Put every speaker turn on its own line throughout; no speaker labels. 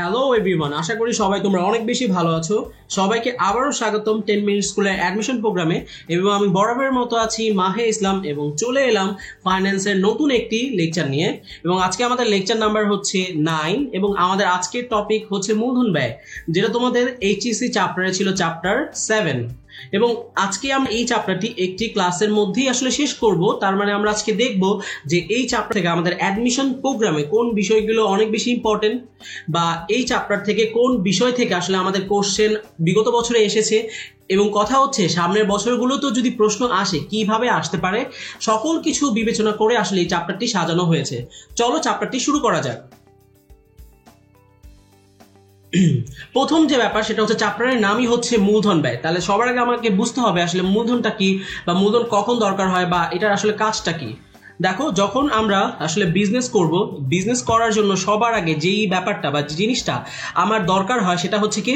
Hello everyone, আশা করি সবাই তোমরা অনেক বেশি ভালো আছো। সবাইকে আবারও স্বাগতম 10 মিনিট স্কুলের অ্যাডমিশন প্রোগ্রামে। এবং আমি বরাবরের মতো আছি মাহে ইসলাম এবং চলে এলাম ফাইন্যান্সের নতুন একটি লেকচার নিয়ে। এবং আজকে আমাদের লেকচার নাম্বার হচ্ছে 9 এবং আমাদের আজকের টপিক হচ্ছে মূলধন ব্যয়, যেটা তোমাদের এইচএসসি চ্যাপ্টারে ছিল চ্যাপ্টার 7। এবং আজকে আমরা এই চ্যাপ্টারটি একটি ক্লাসের মধ্যেই আসলে শেষ করব। তার মানে আমরা আজকে দেখব যে এই চ্যাপ্টার থেকে আমাদের অ্যাডমিশন প্রোগ্রামে কোন বিষয়গুলো অনেক বেশি ইম্পর্টেন্ট, বা এই চ্যাপ্টার থেকে কোন বিষয় থেকে আসলে আমাদের কোশ্চেন বিগত বছরে এসেছে, এবং কথা হচ্ছে সামনের বছরগুলোতেও যদি প্রশ্ন আসে কিভাবে আসতে পারে, সকল কিছু বিবেচনা করে আসলে এই চ্যাপ্টারটি সাজানো হয়েছে। চলো চ্যাপ্টারটি শুরু করা যাক। প্রথম যে ব্যাপার সেটা হচ্ছে চ্যাপ্টারের নামই হচ্ছে মূলধন ব্যয়। তাহলে সবার আগে আমাকে বুঝতে হবে আসলে মূলধনটা কি, বা মূলধন কখন দরকার হয়, বা এটার আসলে কাজটা কি। দেখো, যখন আমরা আসলে বিজনেস করব, বিজনেস করার জন্য সবার আগে যেই ব্যাপারটা বা জিনিসটা আমার দরকার হয় সেটা হচ্ছে কি,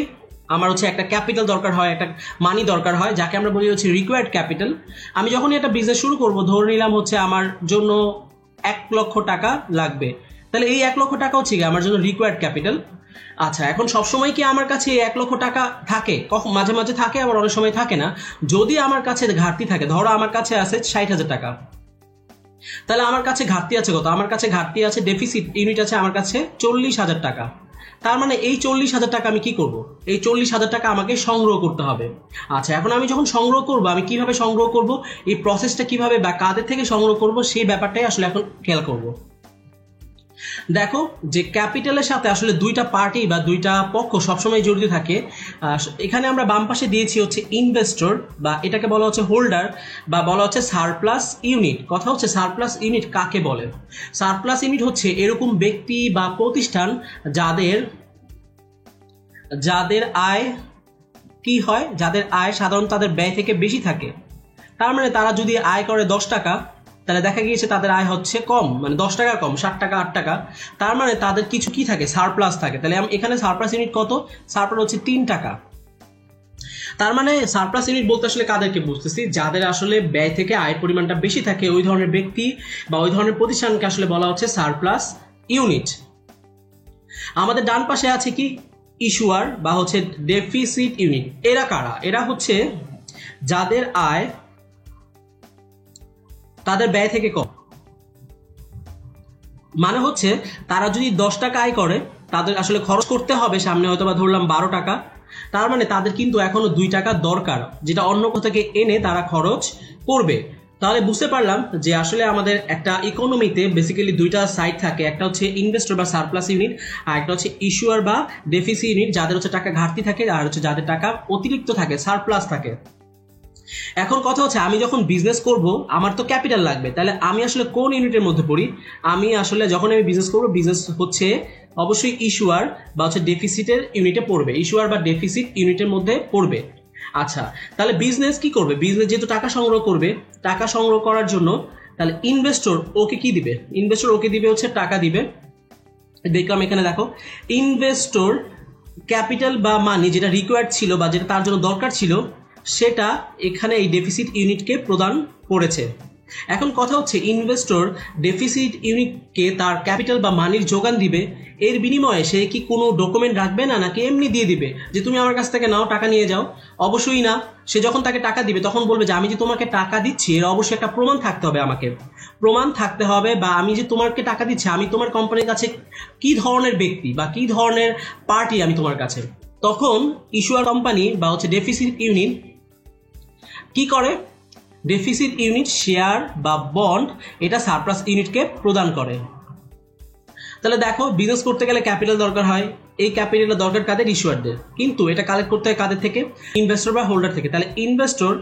আমার হচ্ছে একটা ক্যাপিটাল দরকার হয়, একটা মানি দরকার হয়, যাকে আমরা বলি হচ্ছে রিকোয়ার্ড ক্যাপিটাল। আমি যখনই একটা বিজনেস শুরু করব, ধরে নিলাম হচ্ছে আমার জন্য 1 লক্ষ টাকা লাগবে, তাহলে এই 1 লক্ষ টাকা হচ্ছে কি আমার জন্য রিকোয়ার্ড ক্যাপিটাল। আচ্ছা, এখন সবসময় কি আমার কাছে 1 লক্ষ টাকা থাকে? কখন মাঝে মাঝে থাকে, আবার অনেক সময় থাকে না। যদি আমার কাছে ঘাটতি থাকে, ধরো আমার কাছে আছে 60,000 টাকা, তাহলে আমার কাছে ঘাটতি আছে কত? আমার কাছে ঘাটতি আছে, ডেফিসিট ইউনিট আছে আমার কাছে 40,000 টাকা। তার মানে এই 40,000 টাকা আমি কি করব? এই 40,000 টাকা আমাকে সংগ্রহ করতে হবে। আচ্ছা, এখন আমি যখন সংগ্রহ করব, আমি কিভাবে সংগ্রহ করব, এই প্রসেসটা কিভাবে বা কাদের থেকে সংগ্রহ করব, সেই ব্যাপারটাই আসলে এখন খেয়াল করব। দেখো, যে ক্যাপিটালের সাথে আসলে দুইটা পার্টি বা দুইটা পক্ষ সবসময় জড়িত থাকে। এখানে আমরা বাম পাশে দিয়েছি হচ্ছে ইনভেস্টর, বা এটাকে বলা হচ্ছে হোল্ডার, বা বলা হচ্ছে সারপ্লাস ইউনিট। কথা হচ্ছে সারপ্লাস ইউনিট কাকে বলে? সারপ্লাস ইউনিট হচ্ছে এরকম ব্যক্তি বা প্রতিষ্ঠান যাদের আয় কি হয়, যাদের আয় সাধারণত তাদের ব্যয় থেকে বেশি থাকে। তার মানে তারা যদি আয় করে 10 টাকা, তাহলে দেখা গিয়েছে তাদের আয় হচ্ছে কম, মানে 10 টাকা কম, 60 টাকা 8 টাকা। তার মানে তাদের কিছু কি থাকে, সারপ্লাস থাকে। তাহলে এখানে সারপ্লাস ইউনিট কত? সারপ্লাস হচ্ছে 3 টাকা। তার মানে সারপ্লাস ইউনিট বলতে আসলে কাদেরকে বুঝতেছি? যাদের আসলে ব্যয় থেকে আয়ের পরিমাণটা বেশি থাকে, ওই ধরনের ব্যক্তি বা ওই ধরনের প্রতিষ্ঠানকে আসলে বলা হচ্ছে সারপ্লাস ইউনিট। আমাদের ডান পাশে আছে কি, ইস্যুয়ার বা হচ্ছে ডেফিসিট ইউনিট। এরা কারা? এরা হচ্ছে যাদের আয় তাদের ব্যয় থেকে কম। মানে হচ্ছে তারা যদি 10 টাকা আয় করে, তাদের আসলে খরচ করতে হবে সামনে হয়তো বা ধরলাম 12 টাকা। তার মানে তাদের কিন্তু এখনো 2 টাকা দরকার, যেটা অন্য কোথা থেকে এনে তারা খরচ করবে। তাহলে বুঝতে পারলাম যে আসলে আমাদের একটা ইকোনমিতে বেসিক্যালি দুইটা সাইড থাকে, একটা হচ্ছে ইনভেস্টর বা সারপ্লাস ইউনিট, আর একটা হচ্ছে ইস্যুয়ার বা ডেফিসিট ইউনিট, যাদের হচ্ছে টাকা ঘাটতি থাকে, আর হচ্ছে যাদের টাকা অতিরিক্ত থাকে, সারপ্লাস থাকে। এখন কথা হচ্ছে আমি যখন বিজনেস করব, আমার তো ক্যাপিটাল লাগবে, তাহলে আমি আসলে কোন ইউনিটের মধ্যে পড়ি? আমি আসলে যখন আমি বিজনেস করব, বিজনেস হচ্ছে অবশ্যই ইস্যুয়ার বা হচ্ছে ডেফিসিটের ইউনিটে পড়বে, ইস্যুয়ার বা ডেফিসিট ইউনিটের মধ্যে পড়বে। আচ্ছা, তাহলে বিজনেস কি করবে? বিজনেস যেহেতু টাকা সংগ্রহ করবে, টাকা সংগ্রহ করার জন্য তাহলে ইনভেস্টর ওকে কি দিবে? ইনভেস্টর ওকে দিবে হচ্ছে টাকা দিবে। দেখলাম এখানে, দেখো, ইনভেস্টর ক্যাপিটাল বা মানি যেটা রিকোয়ার্ড ছিল বা যেটা তার জন্য দরকার ছিল, সেটা এখানে এই ডেফিসিট ইউনিটকে প্রদান করেছে। এখন কথা হচ্ছে ইনভেস্টর ডেফিসিট ইউনিটকে তার ক্যাপিটাল বা মানির যোগান দিবে, এর বিনিময়ে সে কি কোনো ডকুমেন্ট রাখবে না, নাকি এমনি দিয়ে দিবে যে তুমি আমার কাছ থেকে নাও, টাকা নিয়ে যাও? অবশ্যই না। সে যখন তাকে টাকা দিবে তখন বলবে যে আমি যে তোমাকে টাকা দিচ্ছি এর অবশ্যই একটা প্রমাণ থাকতে হবে, আমাকে প্রমাণ থাকতে হবে, বা আমি যে তোমাকে টাকা দিচ্ছি আমি তোমার কোম্পানির কাছে কি ধরনের ব্যক্তি বা কি ধরনের পার্টি আমি তোমার কাছে। তখন ইস্যুয়ার কোম্পানি বা হচ্ছে ডেফিসিট ইউনিট কি করে? ডেফিসিট ইউনিট শেয়ার বা বন্ড এটা সারপ্লাস ইউনিটকে প্রদান করে। তাহলে দেখো, বিজনেস করতে গেলে ক্যাপিটাল দরকার হয়, এই ক্যাপিটাল দরকার কাদের? ইস্যুয়ারদের। কিন্তু এটা কালেক্ট করতে হয় কাদের থেকে? ইনভেস্টর বা হোল্ডার থেকে। তাহলে ইনভেস্টর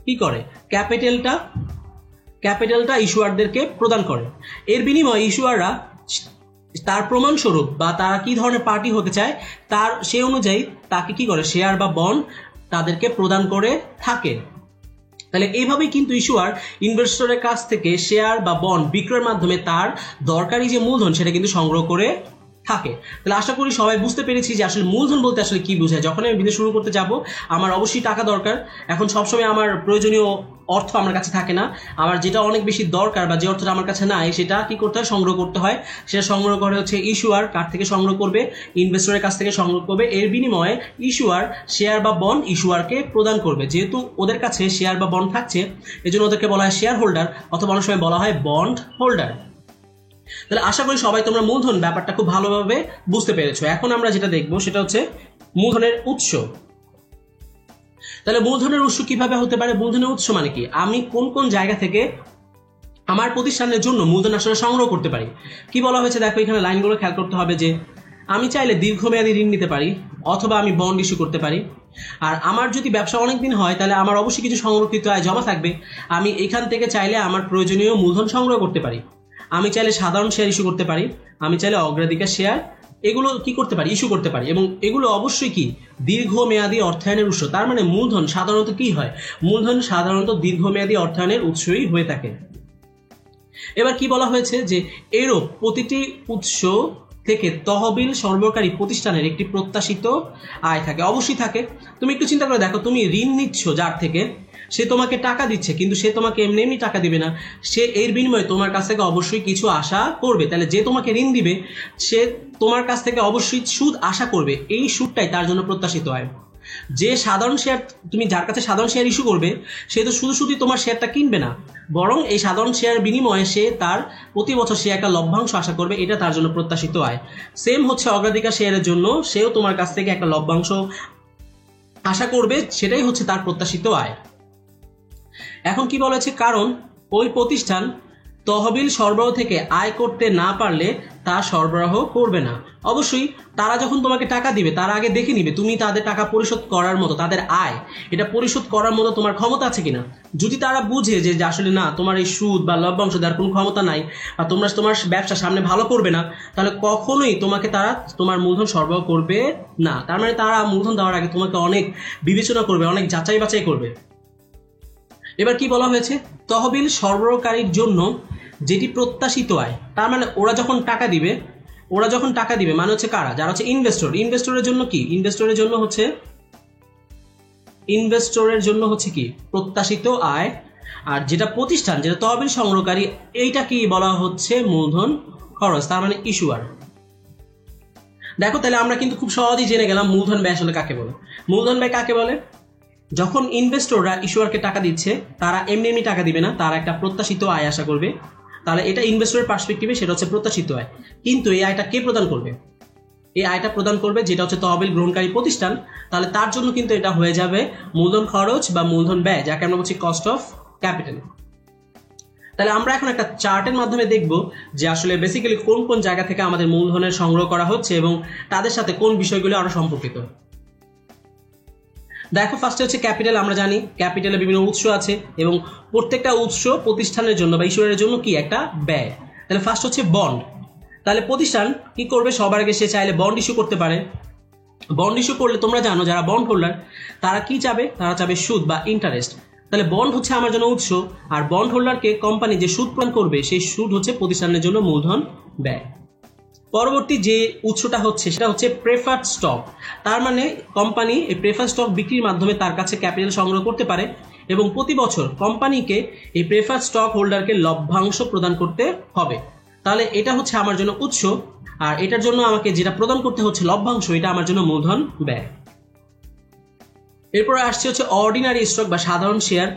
কি করে? ক্যাপিটালটা ইস্যুয়ারদেরকে প্রদান করে। এর বিনিময়ে ইস্যুয়াররা তার প্রমাণস্বরূপ বা তারা কি ধরনের পার্টি হতে চায় তার সে অনুযায়ী তাকে কি করে? শেয়ার বা বন্ড তাদেরকে প্রদান করে থাকে। তাহলে এইভাবেই কিন্তু ইস্যুয়ার ইনভেস্টরের কাছ থেকে শেয়ার বা বন্ড বিক্রয়ের মাধ্যমে তার দরকারি যে মূলধন সেটা কিন্তু সংগ্রহ করে থাকে। তাহলে আশা করি সবাই বুঝতে পেরেছি যে আসলে মূলধন বলতে আসলে কি বোঝায়। যখন আমি বিজনেস শুরু করতে যাব আমার অবশ্যই টাকা দরকার। এখন সবসময় আমার প্রয়োজনীয় অর্থ আমার কাছে থাকে না, আমার যেটা অনেক বেশি দরকার বা যে অর্থটা আমার কাছে নাই সেটা কি করতে হয়, সংগ্রহ করতে হয়। সেটা সংগ্রহ করে হচ্ছে ইস্যুয়ার কার থেকে সংগ্রহ করবে, ইনভেস্টরের কাছ থেকে সংগ্রহ করবে। এর বিনিময়ে ইস্যুয়ার শেয়ার বা বন্ড ইস্যুয়ারকে প্রদান করবে। যেহেতু ওদের কাছে শেয়ার বা বন্ড থাকছে এজন্য ওদেরকে বলা হয় শেয়ার হোল্ডার, অথবা অনেক সময় বলা হয় বন্ড হোল্ডার। তাহলে আশা করি সবাই তোমরা মূলধন ব্যাপারটা খুব ভালোভাবে বুঝতে পেরেছো। এখন আমরা যেটা দেখবো সেটা হচ্ছে মূলধনের উৎস। তাহলে মূলধনের উৎস কিভাবে হতে পারে? মূলধনের উৎস মানে কি, আমি কোন কোন জায়গা থেকে আমার প্রতিষ্ঠানের জন্য মূলধন আসলে সংগ্রহ করতে পারি। কি বলা হয়েছে দেখো, এখানে লাইনগুলো খেয়াল করতে হবে যে আমি চাইলে দীর্ঘমেয়াদী ঋণ নিতে পারি, অথবা আমি বন্ড ইস্যু করতে পারি। আর আমার যদি ব্যবসা অনেক দিন হয় তাহলে আমার অবশ্যই কিছু সংরক্ষিত আয় জমা থাকবে, আমি এখান থেকে চাইলে আমার প্রয়োজনীয় মূলধন সংগ্রহ করতে পারি। আমি চাইলে সাধারণ শেয়ার ইস্যু করতে পারি, আমি চাইলে অগ্রাধিকার শেয়ার এগুলো কি করতে পারি, ইস্যু করতে পারি। এবং এগুলো অবশ্যই কি দীর্ঘমেয়াদী অর্থায়নের উৎস। তার মানে মূলধন সাধারণত কি হয়, মূলধন সাধারণত দীর্ঘমেয়াদী অর্থায়নের উৎসই হয়ে থাকে। এবার কি বলা হয়েছে যে এরূপ প্রতিটি উৎস থেকে তহবিল সরবরাহকারী প্রতিষ্ঠানের একটি প্রত্যাশিত আয় থাকে। অবশ্যই থাকে। তুমি একটু চিন্তা করে দেখো, তুমি ঋণ নিচ্ছ যার থেকে, সে তোমাকে টাকা দিচ্ছে, কিন্তু সে তোমাকে এমনি এমনি টাকা দিবে না, সে এর বিনিময়ে তোমার কাছ থেকে অবশ্যই কিছু আশা করবে। তাহলে যে তোমাকে ঋণ দিবে সে তোমার কাছ থেকে অবশ্যই সুদ আশা করবে, এই সুদটাই তার জন্য প্রত্যাশিত আয়। যে সাধারণ শেয়ার, তুমি যার কাছে সাধারণ শেয়ার ইস্যু করবে সে তো শুধু শুধু তোমার শেয়ারটা কিনবে না, বরং এই সাধারণ শেয়ার বিনিময়ে সে তার প্রতি বছর সে একটা লভ্যাংশ আশা করবে, এটা তার জন্য প্রত্যাশিত আয়। সেম হচ্ছে অগ্রাধিকার শেয়ারের জন্য, সেও তোমার কাছ থেকে একটা লভ্যাংশ আশা করবে, সেটাই হচ্ছে তার প্রত্যাশিত আয়। এখন কি বলেছে, কারণ ওই প্রতিষ্ঠান তহবিল সরবরাহ থেকে আয় করতে না পারলে তা সরবরাহ করবে না। অবশ্যই তারা যখন তোমাকে টাকা দিবে তার আগে দেখে নিবে তুমি তাদের টাকা পরিশোধ করার মতো, তাদের আয় এটা পরিশোধ করার মতো তোমার ক্ষমতা আছে কিনা। যদি তারা বুঝে যে আসলে না, তোমার এই সুদ বা লভ্যাংশ দেওয়ার কোনো ক্ষমতা নাই, বা তোমরা তোমার ব্যবসা সামনে ভালো করবে না, তাহলে কখনোই তোমাকে তারা তোমার মূলধন সরবরাহ করবে না। তার মানে তারা মূলধন দেওয়ার আগে তোমাকে অনেক বিবেচনা করবে, অনেক যাচাই বাছাই করবে। এবার কি বলা হয়েছে, তহবিল সরবরাহকারীর জন্য যেটি প্রত্যাশিত আয়। তার মানে ওরা যখন টাকা দিবে মানে হচ্ছে কারা, যারা হচ্ছে ইনভেস্টর। ইনভেস্টরের জন্য কি, ইনভেস্টরের জন্য হচ্ছে কি প্রত্যাশিত আয়। আর যেটা প্রতিষ্ঠান, যেটা তহবিল সংগ্রহকারী, এইটা কি বলা হচ্ছে মূলধন খরচ, তার মানে ইস্যুয়ার। দেখো তাহলে আমরা কিন্তু খুব সহজেই জেনে গেলাম মূলধন ব্যয় আসলে কাকে বলে। মূলধন ব্যয় কাকে বলে, যখন ইনভেস্টররা ইস্যুয়ারকে টাকা দিচ্ছে তারা এমনি এমনি টাকা দিবে না, তারা একটা প্রত্যাশিত আয় আশা করবে। তাহলে এটা ইনভেস্টরের পার্সপেক্টিভে সেটা হচ্ছে প্রত্যাশিত আয়। কিন্তু এই আয়টা কে প্রদান করবে, এই আয়টা প্রদান করবে যেটা হচ্ছে তহবিল গ্রহণকারী প্রতিষ্ঠান। তাহলে তার জন্য কিন্তু এটা হয়ে যাবে মূলধন খরচ বা মূলধন ব্যয়, যাকে আমরা বলছি কস্ট অফ ক্যাপিটাল। তাহলে আমরা এখন একটা চার্টের মাধ্যমে দেখব যে আসলে বেসিক্যালি কোন কোন জায়গা থেকে আমাদের মূলধনের সংগ্রহ করা হচ্ছে এবং তাদের সাথে কোন বিষয়গুলো আরো সম্পর্কিত। দেখো ফার্স্টে হচ্ছে ক্যাপিটাল। আমরা জানি ক্যাপিটালে বিভিন্ন উৎস আছে এবং প্রত্যেকটা উৎস প্রতিষ্ঠানের জন্য বা ইস্যুয়ারের জন্য কি একটা ব্যয়। তাহলে ফার্স্ট হচ্ছে বন্ড। তাহলে প্রতিষ্ঠান কি করবে, সবার আগে সে চাইলে বন্ড ইস্যু করতে পারে। বন্ড ইস্যু করলে তোমরা জানো যারা বন্ড হোল্ডার তারা কি চাবে, তারা চাবে সুদ বা ইন্টারেস্ট। তাহলে বন্ড হচ্ছে আমার জন্য উৎস, আর বন্ড হোল্ডারকে কোম্পানি যে সুদ প্রদান করবে সেই সুদ হচ্ছে প্রতিষ্ঠানের জন্য মূলধন ব্যয়। পরবর্তী যে উৎসটা হচ্ছে সেটা হচ্ছে প্রেফার্ড স্টক। তার মানে কোম্পানি এই প্রেফার্ড স্টক বিক্রির মাধ্যমে তার কাছে ক্যাপিটাল সংগ্রহ করতে পারে এবং প্রতি বছর কোম্পানিকে এই প্রেফার্ড স্টক হোল্ডারকে লভ্যাংশ প্রদান করতে হবে। তাহলে এটা হচ্ছে আমার জন্য উৎস, আর এটার জন্য আমাকে যেটা প্রদান করতে হচ্ছে লভ্যাংশ, এটা আমার জন্য মূলধন ব্যয়। এরপর আসছে হচ্ছে অর্ডিনারি স্টক বা সাধারণ শেয়ার।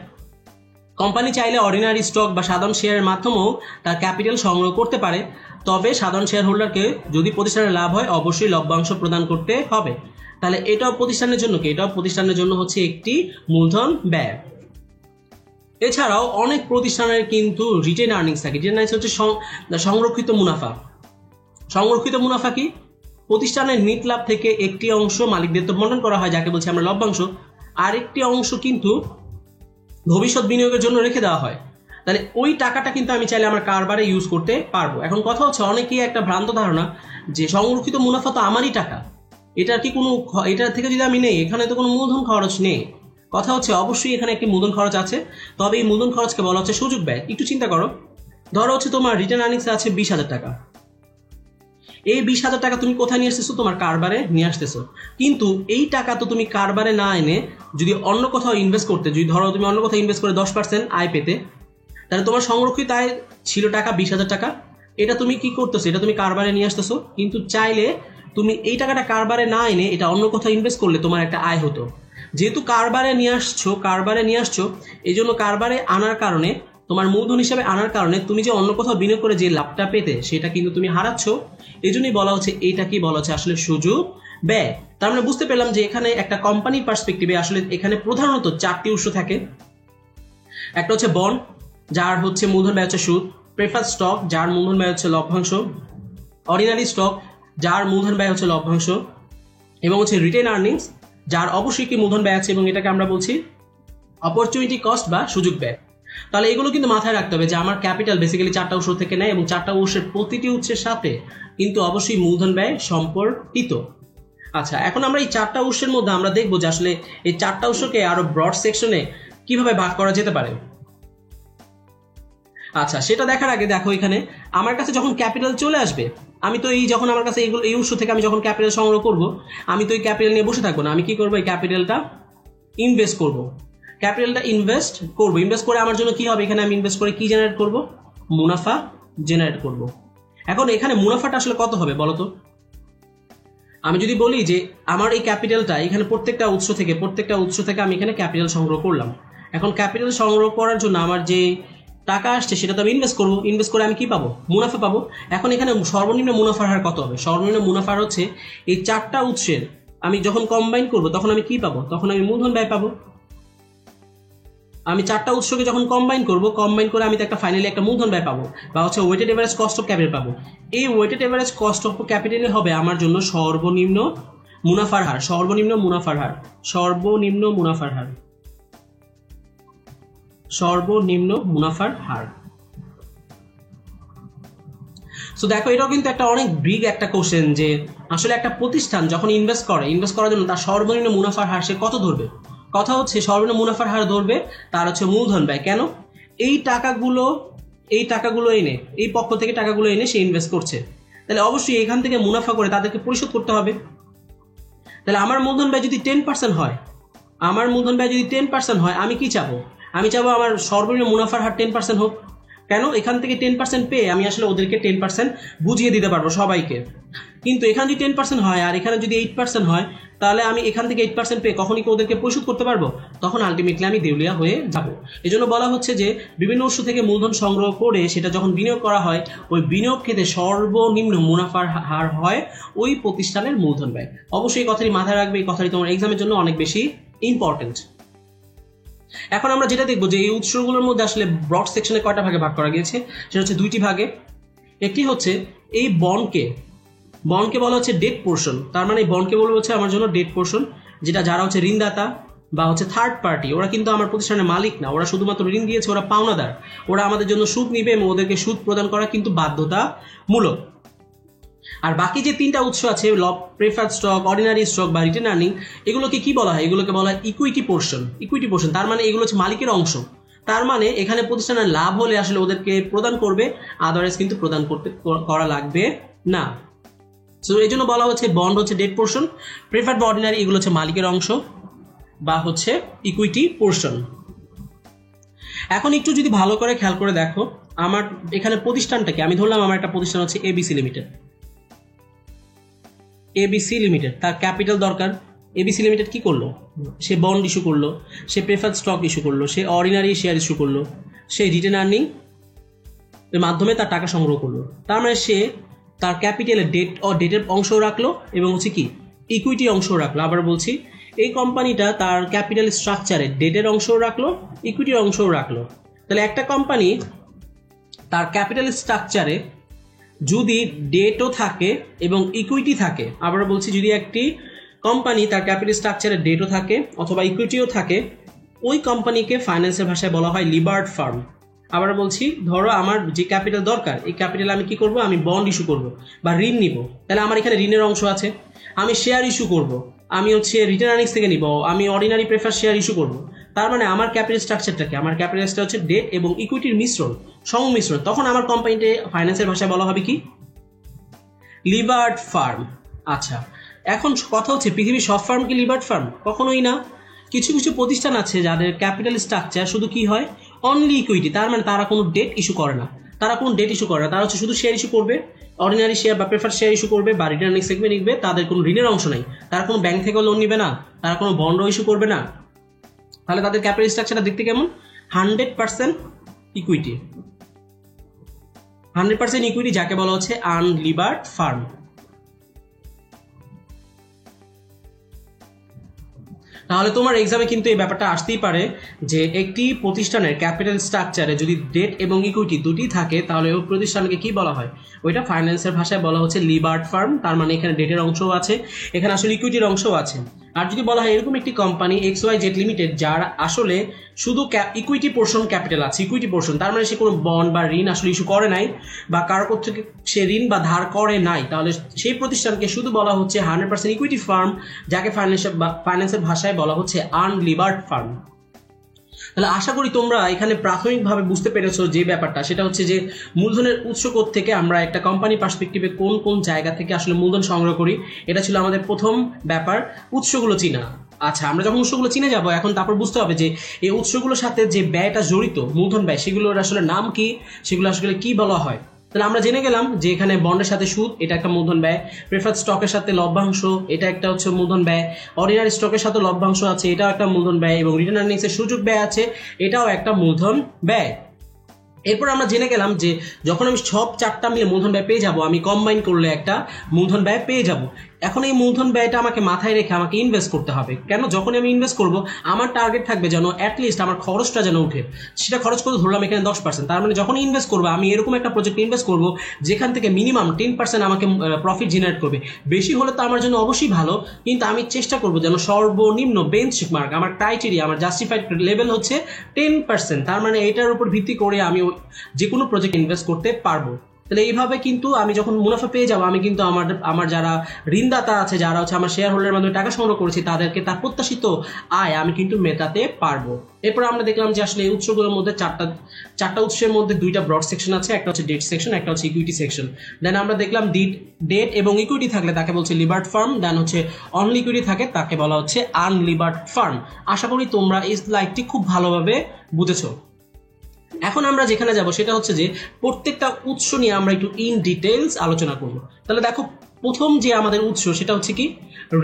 কোম্পানি চাইলে অর্ডিনারি স্টক বা সাধারণ শেয়ারের মাধ্যমেও তার ক্যাপিটাল সংগ্রহ করতে পারে, তবে সাধারণ শেয়ার হোল্ডারকে যদি প্রতিষ্ঠানের লাভ হয় অবশ্যই লভ্যাংশ প্রদান করতে হবে। তাহলে এটাও প্রতিষ্ঠানের জন্য কি, এটাও প্রতিষ্ঠানের জন্য হচ্ছে একটি মূলধন ব্যয়। এছাড়াও অনেক প্রতিষ্ঠানের কিন্তু রিটেন আর্নিংস থাকে। রিটেন আর্নিংস হচ্ছে সংরক্ষিত মুনাফা। সংরক্ষিত মুনাফা কি, প্রতিষ্ঠানের নিট লাভ থেকে একটি অংশ মালিকদের বণ্টন করা হয়, যাকে বলছি আমরা লভ্যাংশ। আরেকটি অংশ কিন্তু ভবিষ্যৎ বিনিয়োগের জন্য রেখে দেওয়া হয়। তাহলে ওই টাকাটা কিন্তু আমি চাইলে আমার কারবারে ইউজ করতে পারবো। এখন কথা হচ্ছে অনেকেই একটা ভ্রান্ত ধারণা যে সংরক্ষিত মুনাফা তো আমারই টাকা, এটার কি কোনো, এটার থেকে যদি আমি নেই এখানে তো কোনো মূলধন খরচ নেই। কথা হচ্ছে অবশ্যই এখানে একটি মূলধন খরচ আছে, তবে এই মূলধন খরচকে বলা হচ্ছে সুযোগ ব্যয়। একটু চিন্তা করো, ধরো হচ্ছে তোমার রিটার্ন আর্নিংস আছে 20,000 টাকা। এই 20,000 টাকা তুমি কোথায় নিয়ে আসতেছো? তোমার কারবারে নিয়ে আসতেছো। কিন্তু এই টাকা তো তুমি কারবারে না এনে যদি অন্য কোথাও ইনভেস্ট করতে, যদি ধরো তুমি অন্য কোথাও ইনভেস্ট করে 10% আয় পেতে, তাহলে তোমার সংরক্ষিত আয় ছিল টাকা 20,000 টাকা, এটা তুমি কি করতেছো? এটা তুমি কারবারে নিয়ে আসতেছো। কিন্তু চাইলে তুমি এই টাকাটা কারবারে না এনে এটা অন্য কোথাও ইনভেস্ট করলে তোমার একটা আয় হতো। যেহেতু কারবারে নিয়ে আসছো, এই জন্য কারবারে আনার কারণে, তোমার মূলধন হিসাবে আনার কারণে তুমি যে অন্য কোথাও বিনিয়োগ করে যে লাভটা পেতে সেটা কিন্তু তুমি হারাচ্ছ। এই জন্যই বলা হচ্ছে এইটা কি বলা হচ্ছে আসলে সুযোগ ব্যয়। তার মানে বুঝতে পেলাম যে এখানে একটা কোম্পানির পার্সপেক্টিভে আসলে এখানে প্রধানত 4টি উৎস থাকে। একটা হচ্ছে বন্ড, যার হচ্ছে মূলধন ব্যয় হচ্ছে সুদ, প্রেফার্ড স্টক, যার মূলধন ব্যয় হচ্ছে লভ্যাংশ, অর্ডিনারি স্টক, যার মূলধন ব্যয় হচ্ছে লভ্যাংশ, এবং হচ্ছে রিটেন আর্নিংস, যার অবশ্যই কি মূলধন ব্যয় আছে এবং এটাকে আমরা বলছি অপরচুনিটি কস্ট বা সুযোগ ব্যয়। তাহলে এগুলো কিন্তু মাথায় রাখতে হবে যে আমার ক্যাপিটাল বেসিক্যালি 4টা উৎস থেকে নেয় এবং 4টা উৎসের প্রতিটি উৎসের সাথে কিন্তু অবশ্যই মূলধন ব্যয় সম্পর্কিত। আচ্ছা, এখন আমরা এই 4টা উৎসের মধ্যে আমরা দেখবো যে আসলে এই 4টা উৎসকে আরো ব্রড সেকশনে কিভাবে ভাগ করা যেতে পারে। আচ্ছা, সেটা দেখার আগে দেখো এখানে আমার কাছে যখন ক্যাপিটাল চলে আসবে, আমি তো যখন আমার কাছে এই উৎস থেকে আমি যখন ক্যাপিটাল সংগ্রহ করব, আমি তো এই ক্যাপিটাল নিয়ে বসে থাকবো না। আমি কি করবো? এই ক্যাপিটালটা ইনভেস্ট করব। ইনভেস্ট করে আমার জন্য কি হবে? এখানে আমি ইনভেস্ট করে কি জেনারেট করব? মুনাফা জেনারেট করব। এখন এখানে মুনাফাটা আসলে কত হবে বলো তো? আমি যদি বলি যে আমার এই ক্যাপিটালটা এখানে প্রত্যেকটা উৎস থেকে আমি এখানে ক্যাপিটাল সংগ্রহ করলাম। এখন ক্যাপিটাল সংগ্রহ করার জন্য আমার যে টাকা আসছে সেটা তো আমি ইনভেস্ট করে আমি কি পাবো? মুনাফা পাবো। এখন এখানে সর্বনিম্ন মুনাফার হার কত হবে? সর্বনিম্ন মুনাফার হচ্ছে এই 4টা উৎসের আমি যখন কম্বাইন করব তখন আমি কি পাবো? তখন আমি মূলধন ব্যয় পাবো। আমি 4টা উৎসকে যখন কম্বাইন করে আমি তো একটা ফাইনালি একটা মূলধন ব্যয় পাবো বা হচ্ছে weighted average cost of capital পাবো। এই ওয়েটেড এভারেজ কস্ট অফ ক্যাপিটালে হবে আমার জন্য সর্বনিম্ন মুনাফার হার। সো দেখো, এটাও কিন্তু একটা অনেক বিগ একটা কোশ্চেন যে আসলে একটা প্রতিষ্ঠান যখন ইনভেস্ট করার জন্য তার সর্বনিম্ন মুনাফার হার সে কত ধরবে? কথা হচ্ছে সর্বনিম্ন মুনাফার হার ধরবে তার হচ্ছে মূলধন ব্যয়। কেন? এই টাকাগুলো এনে, এই পক্ষ থেকে টাকাগুলো এনে সে ইনভেস্ট করছে, তাহলে অবশ্যই এখান থেকে মুনাফা করে তাদেরকে পরিশোধ করতে হবে। তাহলে আমার মূলধন ব্যয় যদি 10% হয়, আমি কি চাবো? আমি চাবো আমার সর্বনিম্ন মুনাফার হার 10% হোক। কেন? এখান থেকে 10% পেয়ে আমি আসলে ওদেরকে 10% বুঝিয়ে দিতে পারবো সবাইকে। কিন্তু এখানে যদি 10% হয় আর এখানে যদি 8% হয়, তাহলে আমি এখান থেকে 8% পেয়ে কখনই কি ওদেরকে পরিশোধ করতে পারবো? তখন আলটিমেটলি আমি দেউলিয়া হয়ে যাব। এই জন্য বলা হচ্ছে যে বিভিন্ন উৎস থেকে মূলধন সংগ্রহ করে সেটা যখন বিনিয়োগ করা হয়, ওই বিনিয়োগ ক্ষেত্রে সর্বনিম্ন মুনাফার হার হয় ওই প্রতিষ্ঠানের মূলধন ব্যয়। অবশ্যই এই কথাটি মাথায় রাখবে, এই কথাটি তোমার এক্সামের জন্য অনেক বেশি ইম্পর্টেন্ট। এখন আমরা যেটা দেখবো যে এই উৎসগুলোর মধ্যে আসলে ব্রড সেকশনে কয়টা ভাগে ভাগ করা গিয়েছে, সেটা হচ্ছে 2টি ভাগে। একটি হচ্ছে এই বন্ডকে বলা হচ্ছে ডেট পোর্শন। তার মানে এই বন্ডকে বলা হচ্ছে আমার জন্য ডেট পোর্শন, যেটা যারা হচ্ছে ঋণদাতা বা হচ্ছে থার্ড পার্টি, ওরা কিন্তু আমার প্রতিষ্ঠানের মালিক না, ওরা শুধুমাত্র ঋণ দিয়েছে, ওরা পাওনাদার। ওরা আমাদের জন্য সুদ নিবে এবং ওদেরকে সুদ প্রদান করা কিন্তু বাধ্যতামূলক। আর বাকি যে 3টা উৎস আছে, প্রেফার্ড স্টক, অর্ডিনারি স্টক বা রিটেন আর্নিং, এগুলোকে কি বলা হয়? এগুলোকে বলা হয় ইকুইটি পোর্শন। তার মানে এগুলো হচ্ছে মালিকের অংশ। তার মানে এখানে প্রতিষ্ঠানের লাভ হলে আসলে ওদেরকে প্রদান করবে, আদারওয়াইজ কিন্তু প্রদান করা লাগবে না। সো এই জন্য বলা হচ্ছে বন্ড হচ্ছে ডেট পোর্শন, প্রেফার্ড বা অর্ডিনারি এগুলো হচ্ছে মালিকের অংশ বা হচ্ছে ইকুইটি পোর্শন। এখন একটু যদি ভালো করে খেয়াল করে দেখো, আমার এখানে প্রতিষ্ঠানটাকে আমি ধরলাম আমার একটা প্রতিষ্ঠান হচ্ছে এবিসি লিমিটেড। তার ক্যাপিটাল দরকার। এবিসি লিমিটেড কি করলো? সে বন্ড ইস্যু করলো, সে প্রেফার্ড স্টক ইস্যু করলো, সে অর্ডিনারি শেয়ার ইস্যু করলো, সে রিটেন আর্নিং এর মাধ্যমে তার টাকা সংগ্রহ করলো। তার মানে সে তার ক্যাপিটালে ডেটের অংশ রাখলো এবং হচ্ছে কি ইকুইটি অংশ রাখলো। আবার বলছি, এই কোম্পানিটা তার ক্যাপিটাল স্ট্রাকচারে ডেটের অংশ রাখলো, ইকুইটির অংশও রাখলো। তাহলে একটা কোম্পানি তার ক্যাপিটাল স্ট্রাকচারে যদি ডেটও থাকে এবং ইকুইটি থাকে, আবার বলছি যদি একটি কোম্পানি তার ক্যাপিটাল স্ট্রাকচারে ডেটও থাকে অথবা ইকুইটিও থাকে, ওই কোম্পানিকে ফাইন্যান্সের ভাষায় বলা হয় লিবার্ড ফার্ম। আবার বলছি, ধরো আমার যে ক্যাপিটাল দরকার, এই ক্যাপিটাল আমি কি করব? আমি বন্ড ইস্যু করব বা ঋণ নিব। তাহলে আমার এখানে ঋণের অংশ আছে। আমি শেয়ার ইস্যু করব, আমি হচ্ছে রিটেন আর্নিংস থেকে নিব, আমি অর্ডিনারি প্রেফার শেয়ার ইস্যু করব। তার মানে আমার ক্যাপিটাল স্ট্রাকচারটাকে, আমার ক্যাপিটালটা হচ্ছে ডেট এবং ইকুইটির সংমিশ্রণ। তখন আমার কোম্পানিতে ফাইন্যান্সের ভাষায় বলা হবে কি? Liberty farm. আচ্ছা, এখন কথা হচ্ছে পৃথিবীর সব ফার্ম কি লিবার্ট ফার্ম? কখনোই না। কিছু কিছু প্রতিষ্ঠান আছে যাদের ক্যাপিটাল স্ট্রাকচার শুধু কি হয়, অনলি ইকুইটি, তার মানে তারা কোনো ডেট ইস্যু করে না। তারা হচ্ছে শুধু শেয়ার ইস্যু করবে, অর্ডিনারি শেয়ার বা প্রেফার শেয়ার ইস্যু করবে বা রিটার্নিং সেগমেন্ট নিবে। তাদের কোনো ঋণের অংশ নাই, তারা কোনো ব্যাংক থেকে লোন নিবে না, তারা কোনো বন্ড ইস্যু করবে না। তাহলে তাদের ক্যাপিটাল স্ট্রাকচারটা দেখতে কেমন? 100% ইকুইটি। 100% ইকুইটি যাকে বলা হচ্ছে আনলিবার্ড ফার্ম। তাহলে তোমার এক্সামে কিন্তু এই ব্যাপারটা আসতেই পারে যে একটি প্রতিষ্ঠানের ক্যাপিটাল স্ট্রাকচারে যদি ডেট এবং ইকুইটি দুটি থাকে তাহলে ওই প্রতিষ্ঠানকে কি বলা হয়? ওইটা ফাইন্যান্সের ভাষায় বলা হচ্ছে লিবার্ট ফার্ম। তার মানে এখানে ডেটের অংশও আছে, এখানে আসলে ইকুইটির অংশও আছে। আর যদি বলা হয় এরকম একটি কোম্পানি XYZ লিমিটেড যার আসলে শুধু ইকুইটি পোর্শন ক্যাপিটাল আছে, ইকুইটি পোর্শন, তার মানে সে কোনো বন্ড বা ঋণ আসলে ইস্যু করে নাই বা কারো থেকে সে ঋণ বা ধার করে নাই, তাহলে সেই প্রতিষ্ঠানকে শুধু বলা হচ্ছে 100% ইকুইটি ফার্ম, যাকে ফাইন্যান্সের ভাষায় বলা হচ্ছে আনলিবার্ড ফার্ম। তাহলে আশা করি তোমরা এখানে প্রাথমিকভাবে বুঝতে পেরেছো যে ব্যাপারটা, সেটা হচ্ছে যে মূলধনের উৎস থেকে আমরা একটা কোম্পানি পার্সপেক্টিভে কোন কোন জায়গা থেকে আসলে মূলধন সংগ্রহ করি, এটা ছিল আমাদের প্রথম ব্যাপার, উৎসগুলো চিনা। আচ্ছা, আমরা যখন উৎসগুলো চিনে যাব এখন তারপর বুঝতে হবে যে এই উৎসগুলোর সাথে যে ব্যয়টা জড়িত, মূলধন ব্যয়, সেগুলোর আসলে নাম কি, সেগুলো আসলে কি বলা হয়। তাহলে আমরা জেনে গেলাম যে এখানে বন্ডের সাথে সুদ, এটা একটা মূলধন ব্যয়, প্রেফার্ড স্টকের সাথে লভ্যাংশ, এটা একটা হচ্ছে মূলধন ব্যয়, অর্ডিনারি স্টকের সাথে লভ্যাংশ আছে, এটাও একটা মূলধন ব্যয়, এবং রিটার্ন আর্নিংসের সুযোগ ব্যয় আছে, এটাও একটা মূলধন ব্যয়। এরপর আমরা জেনে গেলাম যে যখন আমি সব চারটা মিলে মূলধন ব্যয় পেয়ে যাব, আমি কম্বাইন করলে একটা মূলধন ব্যয় পেয়ে যাব। এখন এই মূলধন ব্যয়টা আমাকে মাথায় রেখে আমাকে ইনভেস্ট করতে হবে। কেন? যখন আমি ইনভেস্ট করব আমার টার্গেট থাকবে যেন অ্যাটলিস্ট আমার খরচটা যেন উঠে, সেটা খরচ করে ধরলাম এখানে 10%। তার মানে যখন ইনভেস্ট করবো আমি এরকম একটা প্রজেক্ট ইনভেস্ট করব যেখান থেকে মিনিমাম 10% আমাকে প্রফিট জেনারেট করবে। বেশি হলে তো আমার জন্য অবশ্যই ভালো, কিন্তু আমি চেষ্টা করবো যেন সর্বনিম্ন বেঞ্চমার্ক, আমার ক্রাইটেরিয়া, আমার জাস্টিফাইড লেভেল হচ্ছে 10%। তার মানে এটার উপর ভিত্তি করে আমি যে কোনো প্রজেক্ট ইনভেস্ট করতে পারবো। তাহলে এইভাবে কিন্তু আমি যখন মুনাফা পেয়ে যাবো, আমি কিন্তু আমার যারা ঋণদাতা আছে, যারা হচ্ছে আমার শেয়ার হোল্ডারের মাধ্যমে টাকা সংগ্রহ করেছি, তাদেরকে তার প্রত্যাশিত আয় আমি কিন্তু মেটাতে পারবো। এরপর আমরা দেখলাম যে আসলে এই উৎসগুলোর মধ্যে চারটা উৎসের মধ্যে দুইটা ব্রড সেকশন আছে, একটা হচ্ছে ডেট সেকশন, একটা হচ্ছে ইকুইটি সেকশন। দেন আমরা দেখলাম ডেট এবং ইকুইটি থাকলে তাকে বলছে লিবার্ট ফার্ম, দেন হচ্ছে অনলি ইকুইটি থাকে তাকে বলা হচ্ছে আনলিবার্ট ফার্ম। আশা করি তোমরা এই স্লাইডটি খুব ভালোভাবে বুঝেছো। এখন আমরা যেখানে যাব সেটা হচ্ছে যে প্রত্যেকটা উৎস নিয়ে আমরা একটু ইন ডিটেলস আলোচনা করব। তাহলে দেখো, প্রথম যে আমাদের উৎস সেটা হচ্ছে কি?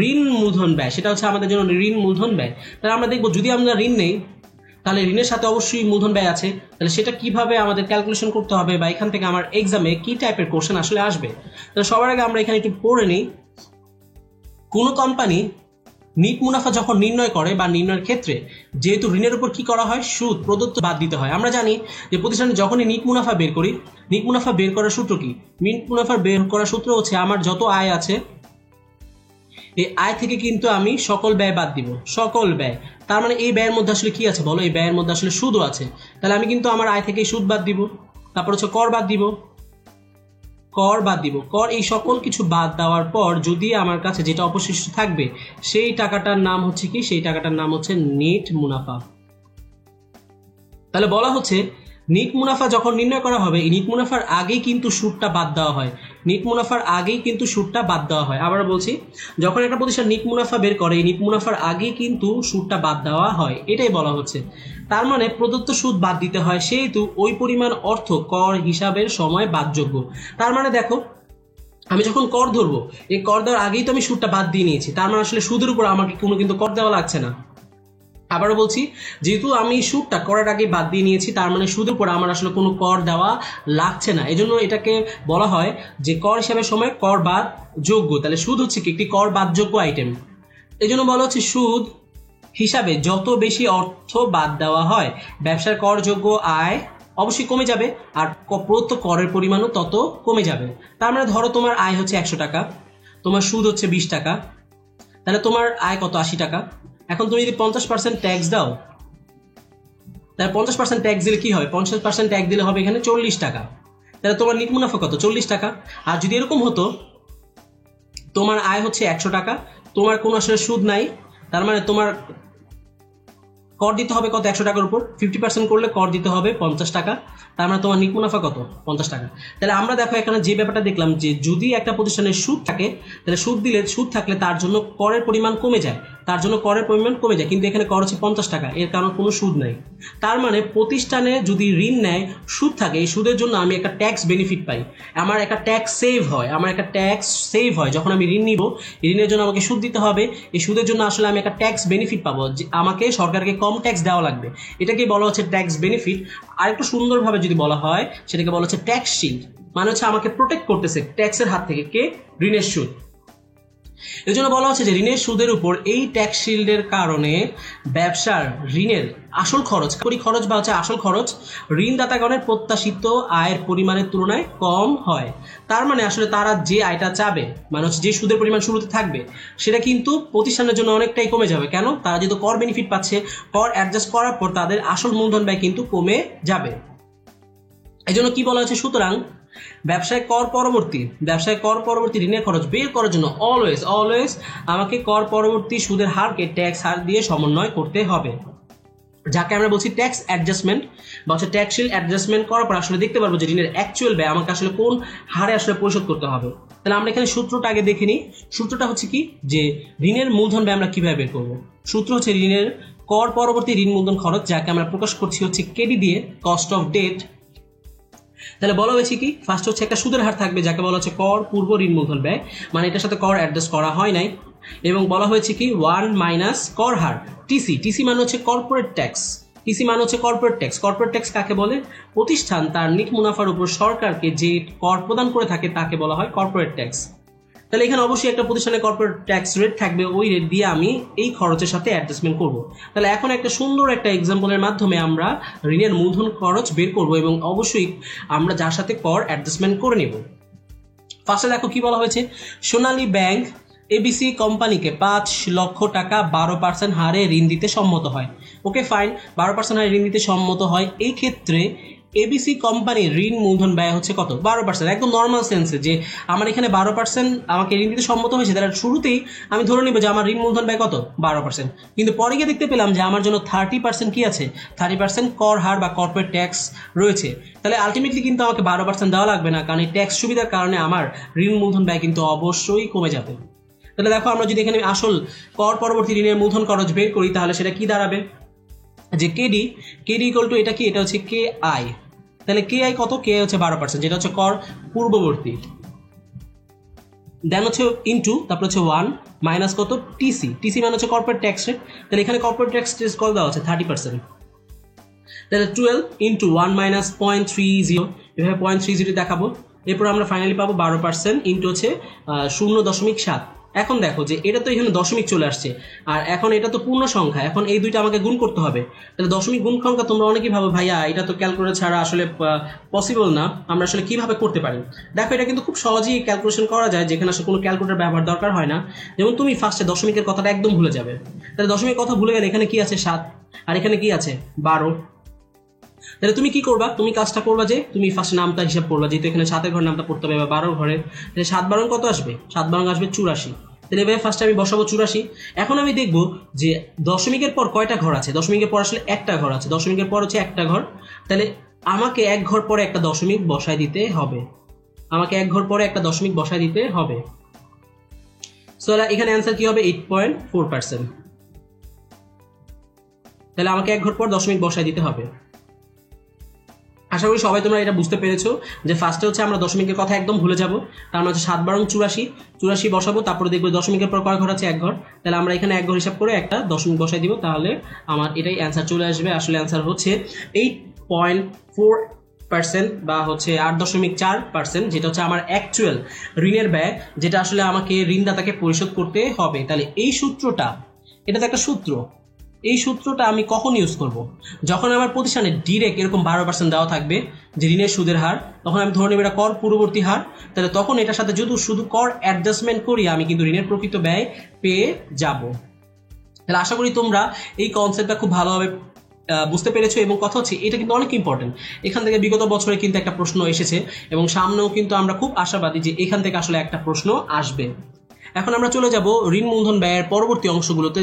ঋণ মূলধন ব্যয়। সেটা হচ্ছে আমাদের জন্য ঋণ মূলধন ব্যয়। তাহলে আমরা দেখবো যদি আমরা ঋণ নেই তাহলে ঋণের সাথে অবশ্যই মূলধন ব্যয় আছে। তাহলে সেটা কিভাবে আমাদের ক্যালকুলেশন করতে হবে বা এখান থেকে আমার এক্সামে কি টাইপের কোশ্চেন আসলে আসবে। তাহলে সবার আগে আমরা এখানে একটু পড়ে নিই। কোনো কোম্পানি নিট মুনাফা যখন নির্ণয় করে বা নির্ণয়ের ক্ষেত্রে যেহেতু ঋণের উপর কি করা হয়, সুদ প্রদত্ত বাদ দিতে হয়। আমরা জানি যে প্রতিষ্ঠানে যখনই নিট মুনাফা বের করি, নিট মুনাফা বের করার সূত্র কি? নিট মুনাফা বের করার সূত্র হচ্ছে আমার যত আয় আছে এই আয় থেকে কিন্তু আমি সকল ব্যয় বাদ দিব, সকল ব্যয়। তার মানে এই ব্যয়ের মধ্যে আসলে কি আছে বলো? এই ব্যয়ের মধ্যে আসলে সুদও আছে। তাহলে আমি কিন্তু আমার আয় থেকে সুদ বাদ দিব, তারপর হচ্ছে কর বাদ দিব, কর, এই সকল কিছু বাদ দেওয়ার পর যদি আমার কাছে যেটা অবশিষ্ট থাকবে সেই টাকাটার নাম হচ্ছে কি? সেই টাকাটার নাম হচ্ছে নেট মুনাফা। তাহলে বলা হচ্ছে নিট মুনাফা যখন নির্ণয় করা হবে, এই নিট মুনাফার আগেই কিন্তু সুদটা বাদ দেওয়া হয়, নিট মুনাফার আগেই কিন্তু সুদটা বাদ দেওয়া হয়। আবার বলছি, যখন একটা প্রতিষ্ঠান নিট মুনাফা বের করে, এই নিট মুনাফার আগেই কিন্তু সুদটা বাদ দেওয়া হয়, এটাই বলা হচ্ছে। তার মানে প্রদত্ত সুদ বাদ দিতে হয়, সেহেতু ওই পরিমাণ অর্থ কর হিসাবের সময় বাদযোগ্য। তার মানে দেখো, আমি যখন কর ধরবো, এই কর দেওয়ার আগেই তো আমি সুদটা বাদ দিয়ে নিয়েছি, তার মানে আসলে সুদের উপর আমাকে কোনো কিন্তু কর দেওয়া লাগছে না। আবারও বলছি, যেহেতু আমি সুদটা করার আগে বাদ দিয়ে নিয়েছি, তার মানে সুদের উপর আমার আসলে কোনো কর দেওয়া লাগছে না। এজন্য এটাকে বলা হয় যে কর হিসাবে সময় কর বাদ যোগ্য। তাহলে সুদ হচ্ছে কি? একটি কর বাদযোগ্য আইটেম। এই জন্য বলা হচ্ছে সুদ হিসাবে যত বেশি অর্থ বাদ দেওয়া হয়, ব্যবসার করযোগ্য আয় অবশ্যই কমে যাবে, আর প্রদত্ত করের পরিমাণও তত কমে যাবে। তার মানে ধরো তোমার আয় হচ্ছে 100 টাকা, তোমার সুদ হচ্ছে 20 টাকা, তাহলে তোমার আয় কত? 80 টাকা। এখন তুমি যদি 50% ট্যাক্স দাও, তাহলে 50% ট্যাক্স দিলে কি হবে? 50% ট্যাক্স দিলে হবে এখানে 40 টাকা। তাহলে তোমার নিট মুনাফা কত? 40 টাকা। আর যদি এরকম হতো তোমার আয় হচ্ছে 100 টাকা, তোমার কোনো আসলে সুদ নাই, তার মানে তোমার কর দিতে হবে কত, 100 টাকার উপর 50% করলে কর দিতে হবে 50 টাকা। তার মানে তোমার নিট মুনাফা কত, 50 টাকা। তাহলে আমরা দেখো এখানে যে ব্যাপারটা দেখলাম যে যদি একটা প্রতিষ্ঠানের সুদ থাকে তাহলে সুদ থাকলে তার জন্য করের পরিমাণ কমে যায়, কিন্তু এখানে কর হচ্ছে 50 টাকা, এর কারণ কোনো সুদ নাই। তার মানে প্রতিষ্ঠানে যদি ঋণ নেয় সুদ থাকে, এই সুদের জন্য আমি একটা ট্যাক্স বেনিফিট পাই, আমার একটা ট্যাক্স সেভ হয় যখন আমি ঋণ নিব, ঋণের জন্য আমাকে সুদ দিতে হবে, এই সুদের জন্য আসলে আমি একটা ট্যাক্স বেনিফিট পাবো, যে আমাকে সরকারকে কম ট্যাক্স দেওয়া লাগবে, এটাকে বলা হচ্ছে ট্যাক্স বেনিফিট। আর একটু সুন্দরভাবে যদি বলা হয় সেটাকে বলা হচ্ছে ট্যাক্স শিল্ড, মানে হচ্ছে আমাকে প্রোটেক্ট করতেছে ট্যাক্সের হাত থেকে কে, ঋণের সুদ। এই জন্য বলা হচ্ছে যে ঋণের সুদের উপর এই ট্যাক্স শিল্ডের কারণে ব্যবসার ঋণের আসল খরচ ঋণদাতাগণের প্রত্যাশিত আয়ের পরিমাণের তুলনায় কম হয়। তার মানে আসলে তারা যে আয়টা চাবে, মানে হচ্ছে যে সুদের পরিমাণ শুরুতে থাকবে, সেটা কিন্তু প্রতিষ্ঠানের জন্য অনেকটাই কমে যাবে। কেন? তারা যেহেতু কর বেনিফিট পাচ্ছে, কর অ্যাডজাস্ট করার পর তাদের আসল মূলধন ব্যয় কিন্তু কমে যাবে। এই জন্য কি বলা হচ্ছে, সুতরাং ব্যবসায় কর পরবর্তী ঋণের খরচ বের করার জন্য অলওয়েজ আমাকে কর পরবর্তী সুদের হারকে ট্যাক্স হার দিয়ে সমন্বয় করতে হবে, যাকে আমরা বলছি ট্যাক্স অ্যাডজাস্টমেন্ট বা হচ্ছে ট্যাক্স শিল্ড। অ্যাডজাস্টমেন্ট করার পর আসলে দেখতে পারবো যে ঋণের অ্যাকচুয়াল ব্যয় আমাকে আসলে কোন হারে আসলে পরিশোধ করতে হবে। তাহলে আমরা এখানে সূত্রটা আগে দেখে নিই। সূত্রটা হচ্ছে কি, যে ঋণের মূলধন ব্যয় আমরা কিভাবে বের করবো। সূত্র হচ্ছে ঋণের কর পরবর্তী ঋণ মূলধন খরচ, যাকে আমরা প্রকাশ করছি হচ্ছে কেডি দিয়ে, কস্ট অফ ডেট। তাহলে বলা হয়েছে কি, ফার্স্ট হচ্ছে একটা সুদের হার থাকবে যাকে বলা হচ্ছে কর পূর্ব ঋণ মূলধন ব্যয়, মানে এটার সাথে কর অ্যাডজাস্ট করা হয় নাই। এবং বলা হয়েছে কি 1 মাইনাস কর হার টিসি মানে হচ্ছে কর্পোরেট ট্যাক্স কাকে বলে, প্রতিষ্ঠান তার নিট মুনাফার উপর সরকারকে যে কর প্রদান করে থাকে তাকে বলা হয় কর্পোরেট ট্যাক্স। তাহলে এখানে অবশ্যই একটা প্রতিষ্ঠানের কর্পোরেট ট্যাক্স রেট থাকবে, ওই রেট দিয়ে আমি এই খরচের সাথে অ্যাডজাস্টমেন্ট করব। তাহলে এখন একটা সুন্দর একটা এক্সাম্পলের মাধ্যমে আমরা ঋণের মূলধন খরচ বের করব এবং অবশ্যই আমরা যার সাথে কর অ্যাডজাস্টমেন্ট করে নেব। ফার্স্টে দেখো কি বলা হয়েছে, সোনালী ব্যাংক এবিসি কোম্পানিকে 5 লক্ষ টাকা 12% হারে ঋণ দিতে সম্মত হয়। ওকে ফাইন, 12% হারে ঋণ দিতে সম্মত হয়। এই ক্ষেত্রে এবিসি কোম্পানির ঋণ মূলধন ব্যয় হচ্ছে কত, 12%। একদম নর্মাল সেন্সে যে আমার এখানে 12% আমাকে ঋণ দিতে সম্মত হয়েছে, তাহলে শুরুতেই আমি ধরে নিব যে আমার ঋণ মূলধন ব্যয় কত, 12%। কিন্তু পরে গিয়ে দেখতে পেলাম যে আমার জন্য 30% কি আছে, 30% কর হার বা কর্পোরেট ট্যাক্স রয়েছে। তাহলে আলটিমেটলি কিন্তু আমাকে 12% দেওয়া লাগবে না, কারণ এই ট্যাক্স সুবিধার কারণে আমার ঋণ মূলধন ব্যয় কিন্তু অবশ্যই কমে যাবে। তাহলে দেখো আমরা যদি এখানে আসল কর পরবর্তী ঋণের মূলধন খরচ বের করি তাহলে সেটা কি দাঁড়াবে, যে কেডি ইকুয়াল টু এটা কি, এটা হচ্ছে কে আই। তাহলে কে আই কত, কে হচ্ছে 12%, যেটা হচ্ছে কর পূর্ববর্তী, দেন হচ্ছে ইনটু, তারপর হচ্ছে 1 মাইনাস কত, টিসি মানে হচ্ছে কর্পোরেট ট্যাক্স রেট। তাহলে এখানে কর্পোরেট ট্যাক্স রেট কত দেওয়া হচ্ছে, 30%। তাহলে 12 ইন্টু 1 মাইনাস 0.30, এভাবে 0.30 দেখাবো। এরপর আমরা ফাইনালি পাবো 12% ইন্টু হচ্ছে 0.7। এখন দেখো যে এটা তো এখানে দশমিক চলে আসছে, আর এখন এটা তো পূর্ণ সংখ্যা, এখন এই দুইটা আমাকে গুণ করতে হবে। তাহলে দশমিক গুণ সংখ্যা তোমরা অনেকেই ভাবো ভাইয়া এটা তো ক্যালকুলেটর ছাড়া আসলে পসিবল না, আমরা আসলে কিভাবে করতে পারি। দেখো এটা কিন্তু খুব সহজেই ক্যালকুলেশন করা যায়, যেখানে আসলে কোনো ক্যালকুলেটর ব্যবহার দরকার হয় না। যেমন তুমি ফার্স্টে দশমিকের কথাটা একদম ভুলে যাবে, তাহলে দশমিকের কথা ভুলে গেলে এখানে কি আছে 7, আর এখানে কি আছে 12। তাহলে তুমি কি করবা, তুমি কাজটা করবা যে তুমি ফার্স্ট নামটা হিসাব করবা, যেহেতু এখানে 7 ঘর নামটা পড়তে হবে বা 12 ঘরে, তাহলে 7 12 কত আসবে, 7 12 আসবে 84। তাহলে এভাবে ফার্স্টে আমি বসাবো 84। এখন আমি দেখবো যে দশমিকের পর কয়টা ঘর আছে, দশমিকের পর আসলে একটা ঘর আছে, দশমিকের পর হচ্ছে একটা ঘর। তাহলে আমাকে এক ঘর পরে একটা দশমিক বসায় দিতে হবে, সো এখানে অ্যান্সার কি হবে, 8.4%। তাহলে আমাকে এক ঘর পর দশমিক বসায় দিতে হবে। আশা করি সবাই তোমরা এটা বুঝতে পেরেছো যে ফার্স্টে হচ্ছে আমরা দশমিকের কথা একদম ভুলে যাব, তার মানে হচ্ছে 7 12 84 বসাবো, তারপরে দেখবো দশমিকের পর কয় ঘর আছে, এক ঘর। তাহলে আমরা এখানে এক ঘর হিসাব করে একটা দশমিক বসাই দিব, তাহলে আমার এটাই অ্যান্সার চলে আসবে। আসলে অ্যান্সার হচ্ছে 8.4% বা হচ্ছে 8.4%, যেটা হচ্ছে আমার অ্যাকচুয়াল ঋণের ব্যয়, যেটা আসলে আমাকে ঋণদাতাকে পরিশোধ করতে হবে। তাহলে এই সূত্রটা, এটা তো একটা সূত্র, এই সূত্রটা আমি কখন ইউজ করব, যখন আমার প্রতিষ্ঠানে ডিরেক্ট এরকম 12% দেওয়া থাকবে যে ঋণের সুদের হার, তখন আমি ধরে নেব এটা কর পূর্ববর্তী হার। তাহলে তখন এটার সাথে যদি শুধু কর অ্যাডজাস্টমেন্ট করি আমি কিন্তু ঋণের প্রকৃত ব্যয় পেয়ে যাব। তাহলে আশা করি তোমরা এই কনসেপ্টটা খুব ভালোভাবে বুঝতে পেরেছো। এবং কথা হচ্ছে এটা কিন্তু অনেক ইম্পর্টেন্ট, এখান থেকে বিগত বছরে কিন্তু একটা প্রশ্ন এসেছে এবং সামনেও কিন্তু আমরা খুব আশাবাদী যে এখান থেকে আসলে একটা প্রশ্ন আসবে। এখন আমরা চলে যাব ঋণ মূলধন ব্যয়ের পরবর্তী অংশগুলোতে,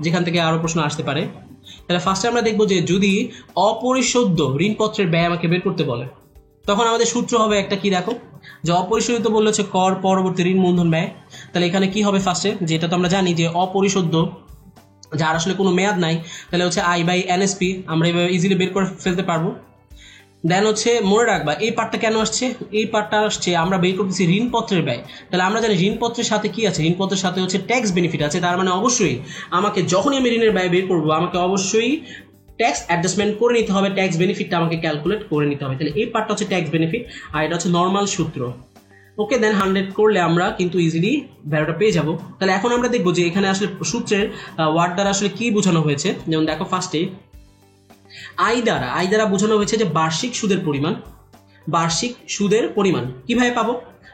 যেখান থেকে আরো প্রশ্ন আসতে পারে। তাহলে ফার্স্টে আমরা দেখবো যে যদি অপরিশোধ্য ঋণপত্রের ব্যয় আমাকে বের করতে বলে, তখন আমাদের সূত্র হবে একটা, কি দেখো, যে অপরিশোধিত বললে হচ্ছে কর পরবর্তী ঋণ মূলধন ব্যয়। তাহলে এখানে কি হবে ফার্স্টে, যেটা তো আমরা জানি যে অপরিশোধ্য যার আসলে কোনো মেয়াদ নাই, তাহলে হচ্ছে আই বাই এনএসপি, আমরা এভাবে ইজিলি বের করে ফেলতে পারবো। দেন হচ্ছে মনে রাখবা এই পার্টটা কেন আসছে, এই পার্টটা আসছে আমরা বের করতেছি ঋণপত্রের ব্যয়। তাহলে আমরা জানি ঋণপত্রের সাথে কি আছে, ঋণপত্রের সাথে হচ্ছে ট্যাক্স বেনিফিট আছে। তার মানে অবশ্যই আমাকে যখনই আমি ঋণের ব্যয় বের করবো আমাকে অবশ্যই ট্যাক্স অ্যাডজাস্টমেন্ট করে নিতে হবে, ট্যাক্স বেনিফিটটা আমাকে ক্যালকুলেট করে নিতে হবে। তাহলে এই পার্টটা হচ্ছে ট্যাক্স বেনিফিট, আর এটা হচ্ছে নর্মাল সূত্র। ওকে, দেন 100 করলে আমরা কিন্তু ইজিলি ভ্যালুটা পেয়ে যাব। তাহলে এখন আমরা দেখবো যে এখানে আসলে সূত্রের ওয়ার্ড দ্বারা আসলে কি বোঝানো হয়েছে। যেমন দেখো ফার্স্টে আই দ্বারা বোঝানো হয়েছে যে বার্ষিক সুদের পরিমাণ। বার্ষিক সুদের পরিমাণ কিভাবে পাবো,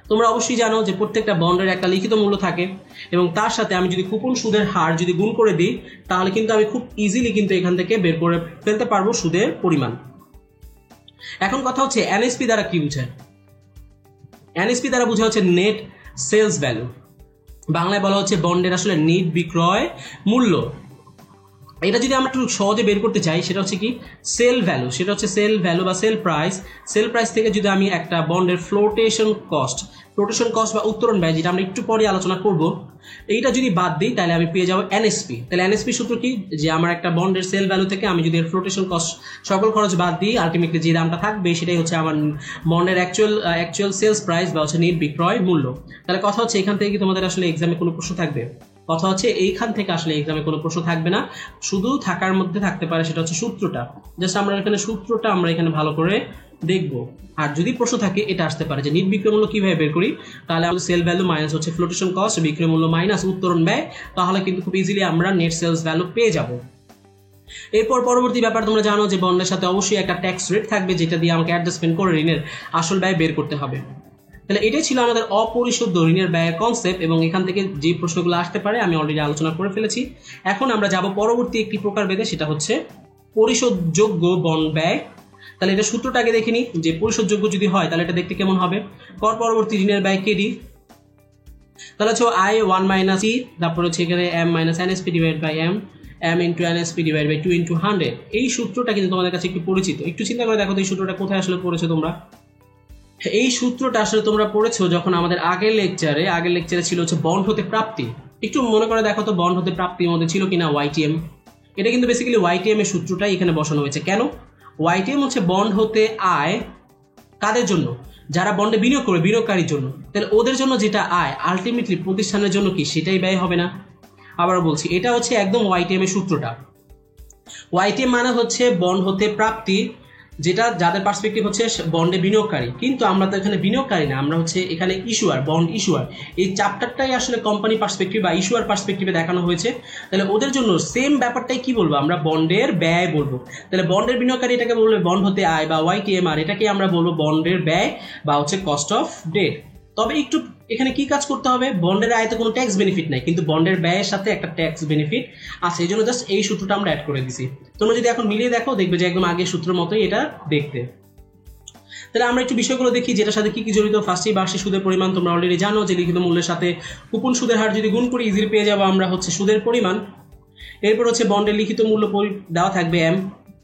তোমরা অবশ্যই জানো যে প্রত্যেকটা বন্ডের একটা লিখিত মূল্য থাকে, এবং তার সাথে আমি যদি কুপন সুদের হার যদি গুণ করে দিই তাহলে কিন্তু আমি খুব ইজিলি কিন্তু এখান থেকে বের করে ফেলতে পারবো সুদের পরিমাণ। এখন কথা হচ্ছে এনএসপি দ্বারা কি বোঝায়, এনএসপি দ্বারা বোঝা হচ্ছে নেট সেলস ভ্যালু, বাংলায় বলা হচ্ছে বন্ডের আসলে নিট বিক্রয় মূল্য। এটা যদি আমরা একটু সহজে বের করতে চাই সেটা হচ্ছে কি সেল ভ্যালু, সেটা হচ্ছে সেল ভ্যালু বা সেল প্রাইস থেকে যদি আমি একটা বন্ডের ফ্লোটেশন কস্ট বা উত্তোলন ব্যয়, যেটা আমরা একটু পরে আলোচনা করব, এইটা যদি বাদ দিই তাহলে আমি পেয়ে যাবো এনএসপি। তাহলে এনএসপি সূত্র কি, যে আমার একটা বন্ডের সেল ভ্যালু থেকে আমি যদি এর ফ্লোটেশন কস্ট সকল খরচ বাদ দিই আলটিমেটলি যে দামটা থাকবে সেটাই হচ্ছে আমার বন্ডের অ্যাকচুয়াল সেলস প্রাইস বা হচ্ছে নিট বিক্রয় মূল্য। তাহলে কথা হচ্ছে এখান থেকে কি তোমাদের আসলে এক্সামে কোনো প্রশ্ন থাকবে, কথা হচ্ছে এইখান থেকে আসলে এক্সামে কোনো প্রশ্ন থাকবে না, শুধু থাকার মধ্যে থাকতে পারে সেটা হচ্ছে সূত্রটা। জাস্ট আমরা এখানে সূত্রটা আমরা এখানে ভালো করে দেখবো, আর যদি প্রশ্ন থাকে এটা আসতে পারে যে নিট বিক্রয় মূল্য কিভাবে বের করি, তাহলে আমাদের সেল ভ্যালু মাইনাস হচ্ছে ফ্লোটেশন কস্ট, বিক্রয় মূল্য মাইনাস উত্তোলন ব্যয়, তাহলে কিন্তু খুব ইজিলি আমরা নেট সেলস ভ্যালু পেয়ে যাব। এরপর পরবর্তী ব্যাপার তোমরা জানো যে বন্ডের সাথে অবশ্যই একটা ট্যাক্স রেট থাকবে, যেটা দিয়ে আমাকে অ্যাডজাস্টমেন্ট করে ঋণের আসল ব্যয় বের করতে হবে। তাহলে এটাই ছিল আমাদের অপরিশোধ্য ঋণের ব্যয়ের কনসেপ্ট, এবং এখান থেকে যে প্রশ্নগুলো আসতে পারে আমি অলরেডি আলোচনা করে ফেলেছি। এখন আমরা যাব পরবর্তী একটি প্রকারভেদে, সেটা হচ্ছে পরিশোধযোগ্য বন্ড ব্যয়। তাহলে এটা সূত্রটাকে দেখে নিই, যে পরিশোধযোগ্য যদি হয় তাহলে এটা দেখতে কেমন হবে, কর পরবর্তী ঋণের ব্যয় কেডি, তাহলে হচ্ছে আই 1 মাইনাস সি, তারপর হচ্ছে এখানে M minus NSP divide by M into NSP divide by 2 into 100। এই সূত্রটা কিন্তু তোমাদের কাছে একটু পরিচিত, একটু চিন্তা করে দেখো তো এই সূত্রটা কোথায় আসলে পড়েছো তোমরা। এই সূত্রটা আসলে তোমরা পড়েছো যখন আমাদের আগের লেকচারে ছিল হচ্ছে বন্ড হতে প্রাপ্তি। একটু মনে করে দেখো তো বন্ড হতে প্রাপ্তির মধ্যে ছিল কিনা ওয়াইটিএম। এটা কিন্তু বেসিক্যালি ওয়াইটিএম এর সূত্রটাই এখানে বসানো হয়েছে। কেন ওয়াইটিএম হচ্ছে বন্ড হতে আয় কাদের জন্য, যারা বন্ডে বিনিয়োগ করবে, বিনিয়োগকারীর জন্য। তাহলে ওদের জন্য যেটা আয় আলটিমেটলি প্রতিষ্ঠানের জন্য কি সেটাই ব্যয় হবে না। আবার বলছি, এটা হচ্ছে একদম ওয়াইটিএম এর সূত্রটা। ওয়াইটিএম মানে হচ্ছে বন্ড হতে প্রাপ্তি, যেটা যাদের পার্সপেক্টিভ হচ্ছে বন্ডে বিনিয়োগকারী, কিন্তু আমরা তো এখানে বিনিয়োগকারী না, আমরা হচ্ছে এখানে ইস্যুয়ার, বন্ড ইস্যুয়ার। এই চ্যাপ্টারটাই আসলে কোম্পানি পার্সপেক্টিভ বা ইস্যুয়ার পার্সপেক্টিভে দেখানো হয়েছে। তাহলে ওদের জন্য সেম ব্যাপারটাই কি বলবো, আমরা বন্ডের ব্যয় বলবো। তাহলে বন্ডের বিনিয়োগকারী এটাকে বলবে বন্ড হতে আয় বা ওয়াইটিএম, আর এটাকে আমরা বলবো বন্ডের ব্যয় বা হচ্ছে কস্ট অফ ডেট। তবে একটু এখানে কি কাজ করতে হবে, বন্ডের আয়তে কোনো ট্যাক্স বেনিফিট নাই, কিন্তু বন্ডের ব্যয়ের সাথে একটা ট্যাক্স বেনিফিট আছে, এই জন্য জাস্ট এই সূত্রটা আমরা অ্যাড করে দিছি। তোমরা যদি এখন মিলিয়ে দেখো দেখবে যে একদম আগের সূত্রের মতোই এটা দেখতে। তাহলে আমরা একটু বিষয়গুলো দেখি যেটার সাথে কি কি জড়িত। ফার্স্টেই বার্ষিক সুদের পরিমাণ, তোমরা অলরেডি জানো যে লিখিত মূল্যের সাথে কুপন সুদের হার যদি গুণ করি ইজিলি পেয়ে যাবো আমরা হচ্ছে সুদের পরিমাণ। এরপর হচ্ছে বন্ডের লিখিত মূল্য দেওয়া থাকবে এম,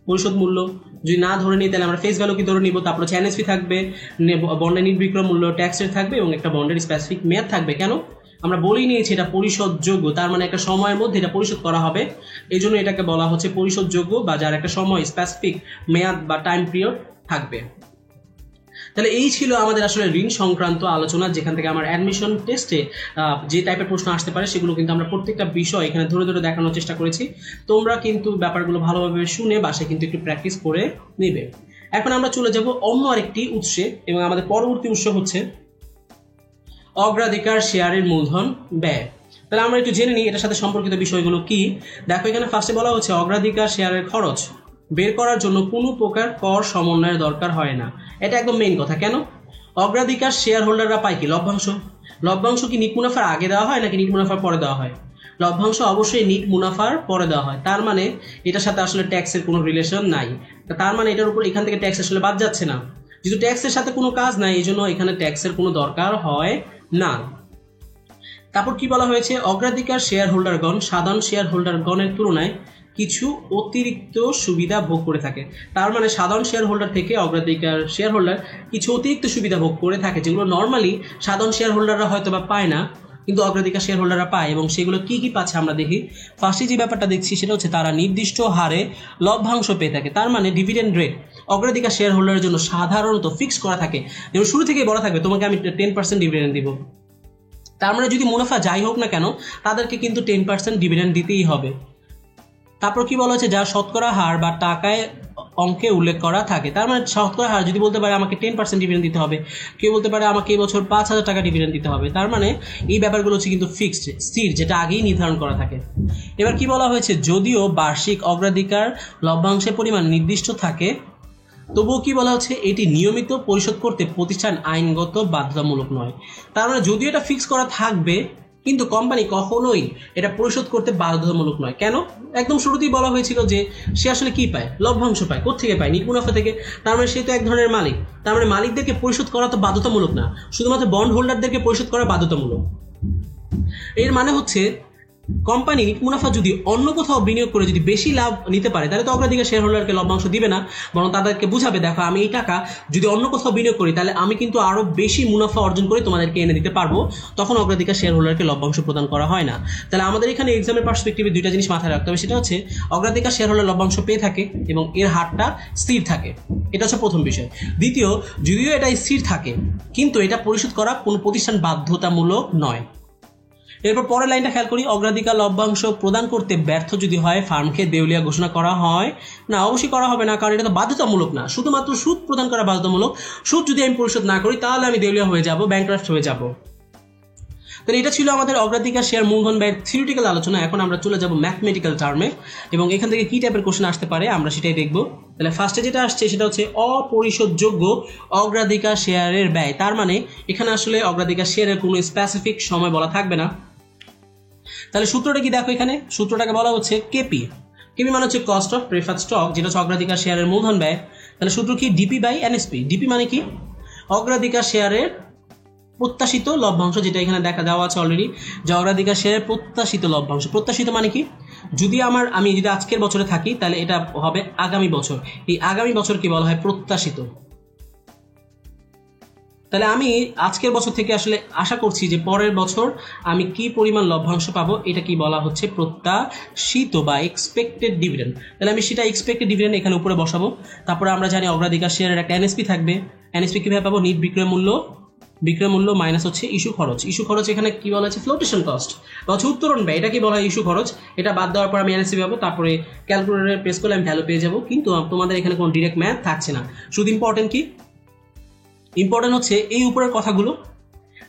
পরিশোধ মূল্য যদি না ধরে নিই তাহলে আমরা ফেস ভ্যালু কি ধরে নিব। তারপর হচ্ছে এনএসপি থাকবে, বন্ডের নিট বিক্রয় মূল্য, ট্যাক্স রেট থাকবে, এবং একটা বন্ডের স্পেসিফিক মেয়াদ থাকবে। কেন আমরা বলেই নিয়েছি এটা পরিশোধযোগ্য, তার মানে একটা সময়ের মধ্যে এটা পরিশোধ করা হবে, এই জন্য এটাকে বলা হচ্ছে পরিশোধযোগ্য, বা যার একটা সময় স্পেসিফিক মেয়াদ বা টাইম পিরিয়ড থাকবে। তাহলে এই ছিল আমাদের আসলে ঋণ সংক্রান্ত আলোচনা, যেখান থেকে আমার অ্যাডমিশন টেস্টে যে টাইপের প্রশ্ন আসতে পারে সেগুলো কিন্তু আমরা প্রত্যেকটা বিষয় এখানে ধরে ধরে দেখানোর চেষ্টা করেছি। তোমরা কিন্তু ব্যাপারগুলো ভালোভাবে শুনে বাসায় কিন্তু একটু প্র্যাকটিস করে নেবে। এখন আমরা চলে যাব অন্য আরেকটি উৎসে, এবং আমাদের পরবর্তী উৎস হচ্ছে অগ্রাধিকার শেয়ারের মূলধন ব্যয়। তাহলে আমরা একটু জেনে নিই এটার সাথে সম্পর্কিত বিষয়গুলো কি। দেখো এখানে ফার্স্টে বলা হচ্ছে অগ্রাধিকার শেয়ারের খরচ বের করার জন্য কোনো প্রকার কর সমন্বয়ের দরকার হয় না। এটা একদম মেইন কথা। কেন অগ্রাধিকার শেয়ার হোল্ডাররা পায় কি লভ্যাংশ। লভ্যাংশ কি নিট মুনাফার আগে দেওয়া হয় নাকি নিট মুনাফার পরে দেওয়া হয়? লভ্যাংশ অবশ্যই নিট মুনাফার পরে দেওয়া হয়, তার মানে এটার সাথে আসলে ট্যাক্সের কোনো রিলেশন নাই। তার মানে এটার উপর এখান থেকে ট্যাক্স আসলে বাদ যাচ্ছে না, যেহেতু ট্যাক্সের সাথে কোনো কাজ নাই এই জন্য এখানে ট্যাক্সের কোনো দরকার হয় না। তারপর কি বলা হয়েছে, অগ্রাধিকার শেয়ার হোল্ডারগণ সাধারণ শেয়ার হোল্ডারগণের তুলনায় কিছু অতিরিক্ত সুবিধা ভোগ করে থাকে। তার মানে সাধারণ শেয়ার হোল্ডার থেকে অগ্রাধিকার শেয়ার হোল্ডার কিছু অতিরিক্ত সুবিধা ভোগ করে থাকে, যেগুলো নর্মালি সাধারণ শেয়ার হোল্ডাররা হয়তো বা পায় না, কিন্তু অগ্রাধিকার শেয়ার হোল্ডাররা পায়। এবং সেগুলো কি কি পাচ্ছে আমরা দেখি। ফার্স্টে যে ব্যাপারটা দেখছি সেটা হচ্ছে তারা নির্দিষ্ট হারে লভ্যাংশ পেয়ে থাকে। তার মানে ডিভিডেন্ড রেট অগ্রাধিকার শেয়ার হোল্ডারের জন্য সাধারণত ফিক্স করা থাকে, যেমন শুরু থেকেই বলা থাকবে তোমাকে আমি 10% ডিভিডেন্ড দিব। তার মানে যদি মুনাফা যাই হোক না কেন তাদেরকে কিন্তু 10% ডিভিডেন্ড দিতেই হবে। তারপর কি বলা হচ্ছে, যা শতকরা হার বা টাকায় অঙ্কে উল্লেখ করা থাকে। তার মানে শতকরা হার যদি বলতে পারে আমাকে 10% ডিভিডেন্ড দিতে হবে, কেউ বলতে পারে আমাকে এই বছর 5,000 টাকা ডিভিডেন্ড দিতে হবে। তার মানে এই ব্যাপারগুলো হচ্ছে কিন্তু ফিক্সড, স্থির, যেটা আগেই নির্ধারণ করা থাকে। এবার কি বলা হয়েছে, যদিও বার্ষিক অগ্রাধিকার লভ্যাংশের পরিমাণ নির্দিষ্ট থাকে, তবুও কি বলা হচ্ছে, এটি নিয়মিত পরিশোধ করতে প্রতিষ্ঠান আইনগত বাধ্যতামূলক নয়। তার মানে যদিও এটা ফিক্স করা থাকবে, কিন্তু কোম্পানি কখনোই এটা পরিশোধ করতে বাধ্যতামূলক নয়। কেন? একদম শুরুতেই বলা হয়েছিল যে সে আসলে কি পায়, লভ্যাংশ পায়। কোত্থেকে পায়? নিট মুনাফা থেকে। তার মানে সে তো এক ধরনের মালিক। তার মানে মালিকদেরকে পরিশোধ করা তো বাধ্যতামূলক না, শুধুমাত্র বন্ড হোল্ডারদেরকে পরিশোধ করা বাধ্যতামূলক। এর মানে হচ্ছে কোম্পানি নিট মুনাফা যদি অন্য কোথাও বিনিয়োগ করে যদি বেশি লাভ নিতে পারে, তাহলে তো অগ্রাধিকার শেয়ার হোল্ডারকে লভ্যাংশ দিবে না, বরং তাদেরকে বুঝাবে, দেখো আমি এই টাকা যদি অন্য কোথাও বিনিয়োগ করি তাহলে আমি কিন্তু আরো বেশি মুনাফা অর্জন করে তোমাদেরকে এনে দিতে পারবো। তখন অগ্রাধিকার শেয়ার হোল্ডারকে লভ্যাংশ প্রদান করা হয় না। তাহলে আমাদের এখানে এক্সামের পার্সপেক্টিভে দুইটা জিনিস মাথায় রাখতে হবে, সেটা হচ্ছে অগ্রাধিকার শেয়ার হোল্ডার লভ্যাংশ পেয়ে থাকে এবং এর হারটা স্থির থাকে। এটা হচ্ছে প্রথম বিষয়। দ্বিতীয়, যদিও এটা স্থির থাকে কিন্তু এটা পরিশোধ করা কোনো প্রতিষ্ঠান বাধ্যতামূলক নয়। এরপর পরের লাইনটা খেয়াল করি, অগ্রাধিকার লভ্যাংশ প্রদান করতে ব্যর্থ যদি হয় ফার্মকে দেউলিয়া ঘোষণা করা হয় না। অবশ্যই করা হবে না, কারণ এটা তো বাধ্যতামূলক না, শুধুমাত্র সুদ প্রদান করা বাধ্যতামূলক। সুদ যদি আমি পরিশোধ না করি তাহলে আমি দেউলিয়া হয়ে যাব, ব্যাংক্রাফট হয়ে যাব। তাহলে এটা ছিল আমাদের অগ্রাধিকার শেয়ার মূলধন ব্যয়ের থিওরিটিক্যাল আলোচনা। এখন আমরা চলে যাব ম্যাথমেটিক্যাল টার্মে, এবং এখান থেকে কি টাইপের কোশ্চেন আসতে পারে আমরা সেটাই দেখব। তাহলে ফার্স্টে যেটা আসছে সেটা হচ্ছে অপরিশোধযোগ্য অগ্রাধিকার শেয়ারের ব্যয়। তার মানে এখানে আসলে অগ্রাধিকার শেয়ারের কোনো স্পেসিফিক সময় বলা থাকবে না। তাহলে সূত্রটা কি দেখো, এখানে সূত্রটাকে বলা হচ্ছে কেপি। কেপি মানে হচ্ছে কস্ট অফ প্রেফার্ড স্টক, যেটা হচ্ছে অগ্রাধিকার শেয়ারের মূলধন ব্যয়। তাহলে সূত্র কি? DP by NSP. ডিপি মানে কি? অগ্রাধিকার শেয়ারের প্রত্যাশিত লভ্যাংশ, যেটা এখানে দেখা দেওয়া আছে অলরেডি, যে অগ্রাধিকার শেয়ারের প্রত্যাশিত লভ্যাংশ। প্রত্যাশিত মানে কি? যদি আমি যদি আজকের বছরে থাকি তাহলে এটা হবে আগামী বছর। এই আগামী বছর কি বলা হয়? প্রত্যাশিত। তাহলে আমি আজকের বছর থেকে আসলে আশা করছি যে পরের বছর আমি কি পরিমাণ লভ্যাংশ পাবো, এটা কি বলা হচ্ছে? প্রত্যাশিত বা এক্সপেক্টেড ডিভিডেন্ড। তাহলে আমি সেটা এক্সপেক্টেড ডিভিডেন্ড এখানে উপরে বসাবো। তারপরে আমরা জানি অগ্রাধিকার শেয়ারের একটা এনএসপি থাকবে। এনএসপি কিভাবে পাবো? নিট বিক্রয় মূল্য মাইনাস হচ্ছে ইস্যু খরচ। ইস্যু খরচ এখানে কি বলা হচ্ছে? ফ্লোটেশন কস্ট বা হচ্ছে উত্তরণ ব্যয়। এটা কি বলা হয়? ইস্যু খরচ। এটা বাদ দেওয়ার পর আমি এনএসপি পাবো, তারপরে ক্যালকুলেটরে প্রেস করলে আমি ভ্যালু পেয়ে যাবো। কিন্তু তোমাদের এখানে কোনো ডিরেক্ট ম্যাথ থাকছে না। শুধু ইম্পর্টেন্ট কি? ইম্পর্টেন্ট হচ্ছে এই উপরের কথাগুলো,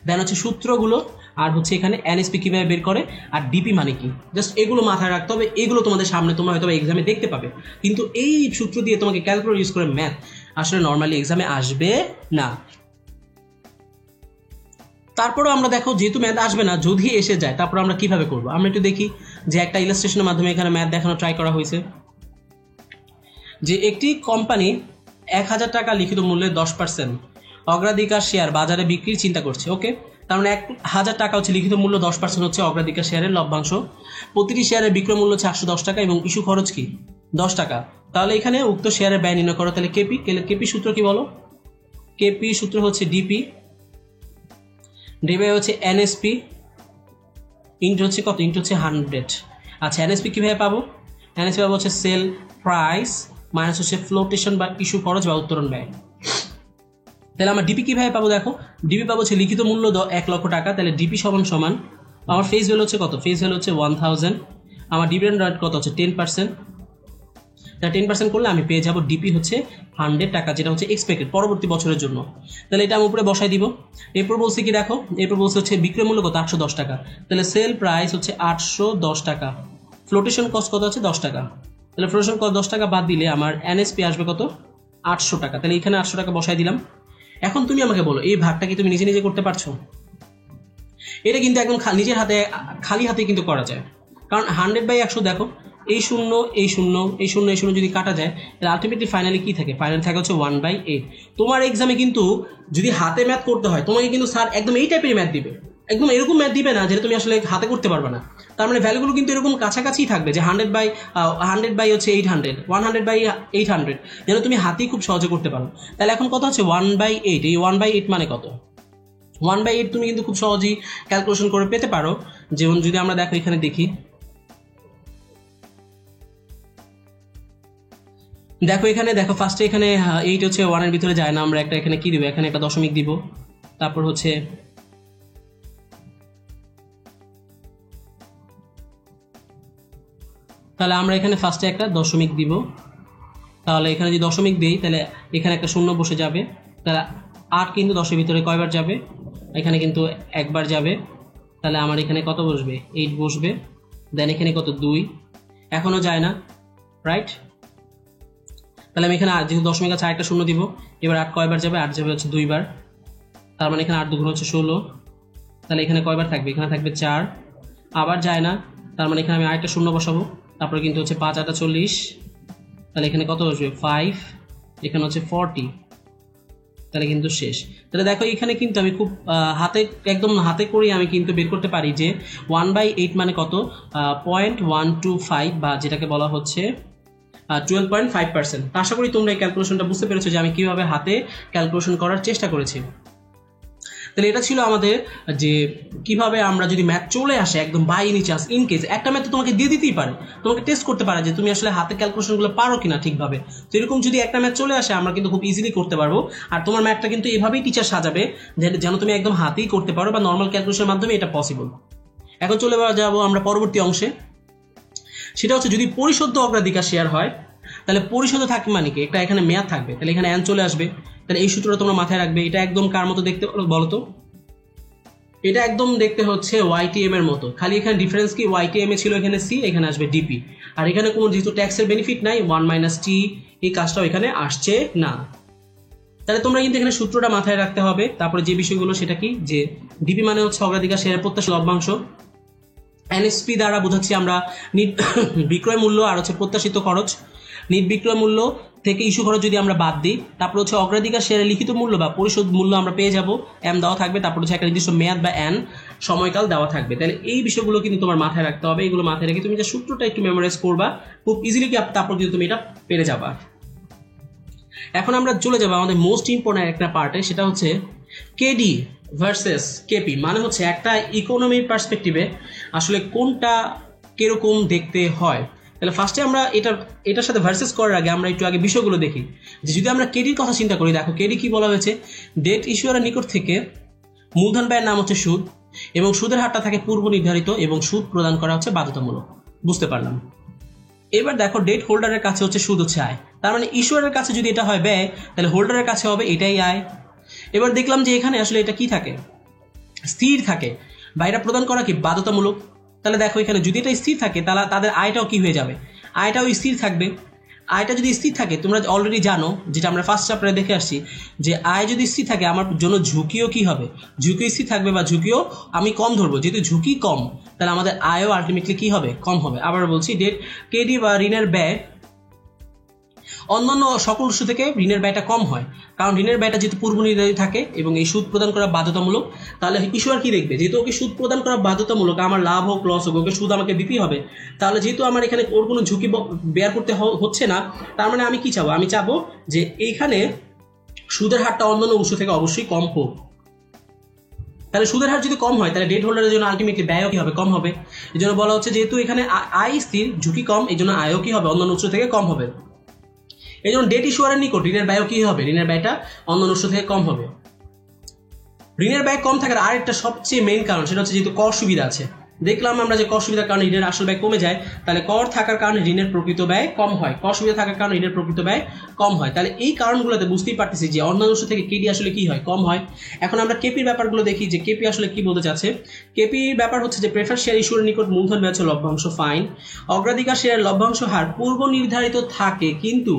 দেন হচ্ছে সূত্রগুলো, আর হচ্ছে এখানে এনএসপি কিভাবে বের করে, আর ডিপি মানে কি, জাস্ট এগুলো মাথায় রাখতে হবে। এগুলো তোমাদের সামনে তোমরা হয়তো এক্সামে দেখতে পাবে, কিন্তু এই সূত্র দিয়ে তোমাকে ক্যালকুলেটর ইউজ করে ম্যাথ আসলে নর্মালি এক্সামে আসবে না। তারপরেও আমরা দেখো, যেহেতু ম্যাথ আসবে না, যদি এসে যায় তারপর আমরা কিভাবে করবো আমরা একটু দেখি। যে একটা ইলাস্ট্রেশনের মাধ্যমে এখানে ম্যাথ দেখানো ট্রাই করা হয়েছে, যে একটি কোম্পানি 1,000 টাকা লিখিত মূল্যে 10% অগ্রাধিকার শেয়ার বাজারে বিক্রির চিন্তা করছে। ওকে, তার মানে 1,000 টাকা হচ্ছে লিখিত মূল্য, 10% হচ্ছে অগ্রাধিকার শেয়ারের লভ্যাংশ। প্রতিটি শেয়ারের বিক্রয় মূল্য হচ্ছে 810 টাকা এবং ইস্যু খরচ কি 10 টাকা। তাহলে এখানে উক্ত শেয়ারের ব্যয় নির্ণয় করো। তাহলে কেপি সূত্র কি বলো? কেপি সূত্র হচ্ছে ডিপি ডিবাই হচ্ছে এনএসপি ইন্টু হচ্ছে কত? ইন্টু হচ্ছে 100। আচ্ছা, এনএসপি কিভাবে পাবো? এনএসপি পাবো হচ্ছে সেল প্রাইস মাইনাস হচ্ছে ফ্লোটেশন বা ইস্যু খরচ বা উত্তরণ ব্যয়। তাহলে আমার ডিপি কিভাবে পাবো? দেখো, ডিপি পাবো হচ্ছে লিখিত মূল্য 1 লক্ষ টাকা। তাহলে ডিপি সমান আমার ফেস ভ্যালু হচ্ছে কত? ফেস ভ্যালু হচ্ছে 1000। আমার ডিভিডেন্ড রেট কত হচ্ছে? 10%। তাহলে 10% করলে আমি পেয়ে যাবো ডিপি হচ্ছে 100 টাকা, যেটা হচ্ছে এক্সপেক্টেড পরবর্তী বছরের জন্য। তাহলে এটা আমি উপরে বসাই দিব। এরপর বলছি কি দেখো, এরপর বলছে হচ্ছে বিক্রয় মূল্য কত? 810 টাকা। তাহলে সেল প্রাইস হচ্ছে 810 টাকা। ফ্লোটেশন কস্ট কত আছে? 10 টাকা। তাহলে ফ্লোটেশন কস্ট 10 টাকা বাদ দিলে আমার এনএসপি আসবে কত? 800 টাকা। তাহলে এখানে 800 টাকা বসাই দিলাম। এখন তুমি আমাকে বলো, এই ভাগটা কি তুমি নিজে করতে পারছো? এটা কিন্তু একদম নিজের হাতে খালি হাতে কিন্তু করা যায়, কারণ 100/100 দেখো, এই শূন্য এই শূন্য এই শূন্য এই শূন্য যদি কাটা যায় তাহলে আলটিমেটলি ফাইনালি কি থাকে? ফাইনাল থাকে হচ্ছে 1/8। তোমার এক্সামে কিন্তু যদি হাতে ম্যাথ করতে হয় তোমাকে কিন্তু স্যার একদম এই টাইপের ম্যাথ দিবে, একদম এরকম ম্যাথ দিবে না যেটা তুমি আসলে হাতে করতে পারবে না। তার মানে ভ্যালুগুলো কিন্তু এরকম কাছাকাছি থাকবে, যে 100/100 হচ্ছে 800, 100/800, যেন তুমি হাতেই খুব সহজে করতে পারো। তাহলে এখন কথা হচ্ছে 1/8, এই 1/8 মানে কত? 1/8 তুমি কিন্তু খুব সহজেই ক্যালকুলেশন করে পেতে পারো। যেমন যদি আমরা দেখো এখানে দেখি, দেখো এখানে দেখো ফার্স্টে এখানে 8 হচ্ছে 1 এর ভিতরে যায় না, আমরা একটা এখানে কি দিব, এখানে একটা দশমিক দিব, তারপর হচ্ছে তাহলে আমরা এখানে ফার্স্টে একটা দশমিক দিব, তাহলে এখানে যদি দশমিক দেই তাহলে এখানে একটা শূন্য বসে যাবে, তাহলে 8 কিন্তু 10-এর ভিতরে কয়বার যাবে? এখানে কিন্তু একবার যাবে, তাহলে আমার এখানে কত বসবে? 8 বসবে। দেন এখানে কত? 2, এখনও যায় না, রাইট? তাহলে আমি এখানে যেহেতু দশমিক আছে আরেকটা শূন্য দিব। এবার 8 কয়বার যাবে? 8 যাবে হচ্ছে 2 বার, তার মানে এখানে 8 2 হচ্ছে 16, তাহলে এখানে কয়বার থাকবে? এখানে থাকবে 4, আবার যায় না, তার মানে এখানে আমি আরেকটা শূন্য বসাবো, তারপরে কিন্তু হচ্ছে 5 8 40, তাহলে এখানে কত বসবে? 5, এখানে হচ্ছে 40, তাহলে কিন্তু শেষ। তাহলে দেখো এখানে কিন্তু আমি খুব একদম হাতে করেই আমি কিন্তু বের করতে পারি যে 1/8 মানে কত? 0.125, বা যেটাকে বলা হচ্ছে 12.5%। আশা করি তোমরা এই ক্যালকুলেশনটা বুঝতে পেরেছো যে আমি কিভাবে হাতে ক্যালকুলেশন করার চেষ্টা করেছি। তাহলে এটা ছিল আমাদের যে কিভাবে আমরা যদি ম্যাথ চলে আসে একদম by any chance, in case একটা ম্যাথ তো তোমাকে দিয়ে দিতেই পারে, তোমাকে টেস্ট করতে পারে যে তুমি আসলে হাতে ক্যালকুলেশনগুলো পারো কিনা ঠিকভাবে। তো এরকম যদি একটা ম্যাথ চলে আসে আমরা কিন্তু খুব ইজিলি করতে পারবো। আর তোমার ম্যাথটা কিন্তু এভাবেই টিচার সাজাবে যেন তুমি একদম হাতেই করতে পারো, বা নর্মাল ক্যালকুলেশনের মাধ্যমে এটা পসিবল। এখন চলে যাবো আমরা পরবর্তী অংশে, সেটা হচ্ছে যদি পরিশোধ্য অগ্রাধিকার শেয়ার হয় তাহলে পরিশোধ থাকবে মানে কি? একটা এখানে মেয়াদ থাকবে, তাহলে এখানে অ্যান চলে আসবে। তাহলে এই সূত্রটা তোমরা মাথায় রাখবে। এটা একদম কার মতো দেখতে বলো তো? এটা একদম দেখতে হচ্ছে ওয়াইটিএম এর মতো, খালি এখানে ডিফারেন্স কি? ওয়াইটিএম এ ছিল এখানে সি, এখানে আসবে ডিপি। আর এখানে কোনো যেহেতু ট্যাক্সের বেনিফিট নাই 1 - t, এই কাজটাও এখানে আসছে না। তাহলে তোমরা কিন্তু এখানে সূত্রটা মাথায় রাখতে হবে। তারপরে যে বিষয়গুলো সেটা কি, যে ডিপি মানে হচ্ছে অগ্রাধিকার শেয়ারের প্রত্যাশিত লভ্যাংশ, এনএসপি দ্বারা বোঝাচ্ছি আমরা বিক্রয় মূল্য আর হচ্ছে প্রত্যাশিত খরচ। নিট বিক্রয় মূল্য থেকে ইস্যু খরচ যদি আমরা বাদ দিই, তারপর হচ্ছে অগ্রাধিকার শেয়ারের লিখিত মূল্য বা পরিশোধ মূল্য আমরা পেয়ে যাব, এম দেওয়া থাকবে, তারপর হচ্ছে একটা নির্দিষ্ট মেয়াদ বা এন সময়কাল দেওয়া থাকবে। তাহলে এই বিষয়গুলো কিন্তু তোমার মাথায় রাখতে হবে। এগুলো মাথায় রেখে তুমি যে সূত্রটা একটু মেমোরাইজ করবা খুব ইজিলি, তারপর কিন্তু তুমি এটা পেরে যাবা। এখন আমরা চলে যাবো আমাদের মোস্ট ইম্পর্টেন্ট একটা পার্টে, সেটা হচ্ছে কেডি ভার্সেস কেপি। মানে হচ্ছে একটা ইকোনমির পার্সপেক্টিভে আসলে কোনটা কিরকম দেখতে হয়। তাহলে ফার্স্টে আমরা এটার সাথে ভার্সেস করার আগে আমরা একটু আগে বিষয়গুলো দেখি, যে যদি আমরা কেডির কথা চিন্তা করি, দেখো কেডি কি বলা হয়েছে? ডেট ইস্যুয়ারের নিকট থেকে মূলধন ব্যয়ের নাম হচ্ছে সুদ, এবং সুদের হারটা থাকে পূর্ব নির্ধারিত, এবং সুদ প্রদান করা হচ্ছে বাধ্যতামূলক। বুঝতে পারলাম? এবার দেখো ডেট হোল্ডারের কাছে হচ্ছে সুদ হচ্ছে আয়, তার মানে ইস্যুয়ারের কাছে যদি এটা হয় ব্যয়, তাহলে হোল্ডারের কাছে হবে এটাই আয়। এবার দেখলাম যে এখানে আসলে এটা কি থাকে? স্থির থাকে, বা এটা প্রদান করা কি বাধ্যতামূলক। তাহলে দেখো এখানে যদি এটা স্থির থাকে তাহলে তাদের আয়টাও কি হয়ে যাবে? আয়টাও স্থির থাকবে। আয়টা যদি স্থির থাকে, তোমরা অলরেডি জানো, যেটা আমরা ফার্স্ট চ্যাপ্টারে দেখে আসছি, যে আয় যদি স্থির থাকে আমার জন্য ঝুঁকিও কি হবে? ঝুঁকি স্থির থাকবে, বা ঝুঁকিও আমি কম ধরবো। যেহেতু ঝুঁকি কম, তাহলে আমাদের আয়ও আলটিমেটলি কি হবে? কম হবে। আবার বলছি, ডেট কেডি বা ঋণের ব্যয় অন্যান্য সকল উৎস থেকে ঋণের ব্যয়টা কম হয়, কারণ ঋণের ব্যয়টা যেহেতু পূর্ব নির্ধারিত থাকে এবং এই সুদ প্রদান করা বাধ্যতামূলক। তাহলে ইস্যুয়ার কি দেখবে? যেহেতু ওকে সুদ প্রদান করা বাধ্যতামূলক, আমার লাভ হোক লস হোক ওকে সুদ আমাকে দিতেই হবে। তাহলে যেহেতু আমার এখানে ওর কোনো ঝুঁকি বেয়ার করতে হচ্ছে না, তার মানে আমি কি চাবো? আমি চাবো যে এইখানে সুদের হারটা অন্যান্য উৎস থেকে অবশ্যই কম হোক। তাহলে সুদের হার যদি কম হয়, তাহলে ডেট হোল্ডারের জন্য আলটিমেটলি ব্যয়ও কি হবে? কম হবে। এই জন্য বলা হচ্ছে যেহেতু এখানে আয় স্থির, ঝুঁকি কম, এই জন্য আয়ও কি হবে? অন্যান্য উৎস থেকে কম হবে। এই জন্য ডেট ইস্যুয়ারের নিকট ঋণের ব্যয়ও কি হবে? ঋণের ব্যয়টা অন্যান্য উৎস থেকে কম হবে। ঋণের ব্যয় কম থাকার আরেকটা সবচেয়ে মেইন কারণ, সেটা হচ্ছে যেহেতু কর সুবিধা আছে। দেখলাম আমরা যে কর সুবিধার কারণে ঋণের আসল ব্যয় কমে যায়, তাহলে কর থাকার কারণে ঋণের প্রকৃত ব্যয় কম হয়, কর সুবিধা থাকার কারণে ঋণের প্রকৃত ব্যয় কম হয়। তাহলে এই কারণগুলোতে বুঝতেই পারতেছি যে অন্যান্য উৎস থেকে কেডি আসলে কি হয়? কম হয়। এখন আমরা কেপির ব্যাপারগুলো দেখি, যে কেপি আসলে কি বলতে চাচ্ছে। কেপির ব্যাপার হচ্ছে যে প্রেফার শেয়ার ইস্যুর নিকট মূলধন ব্যয় হচ্ছে লভ্যাংশ, ফাইন। অগ্রাধিকার শেয়ারের লভ্যাংশ হার পূর্ব নির্ধারিত থাকে, কিন্তু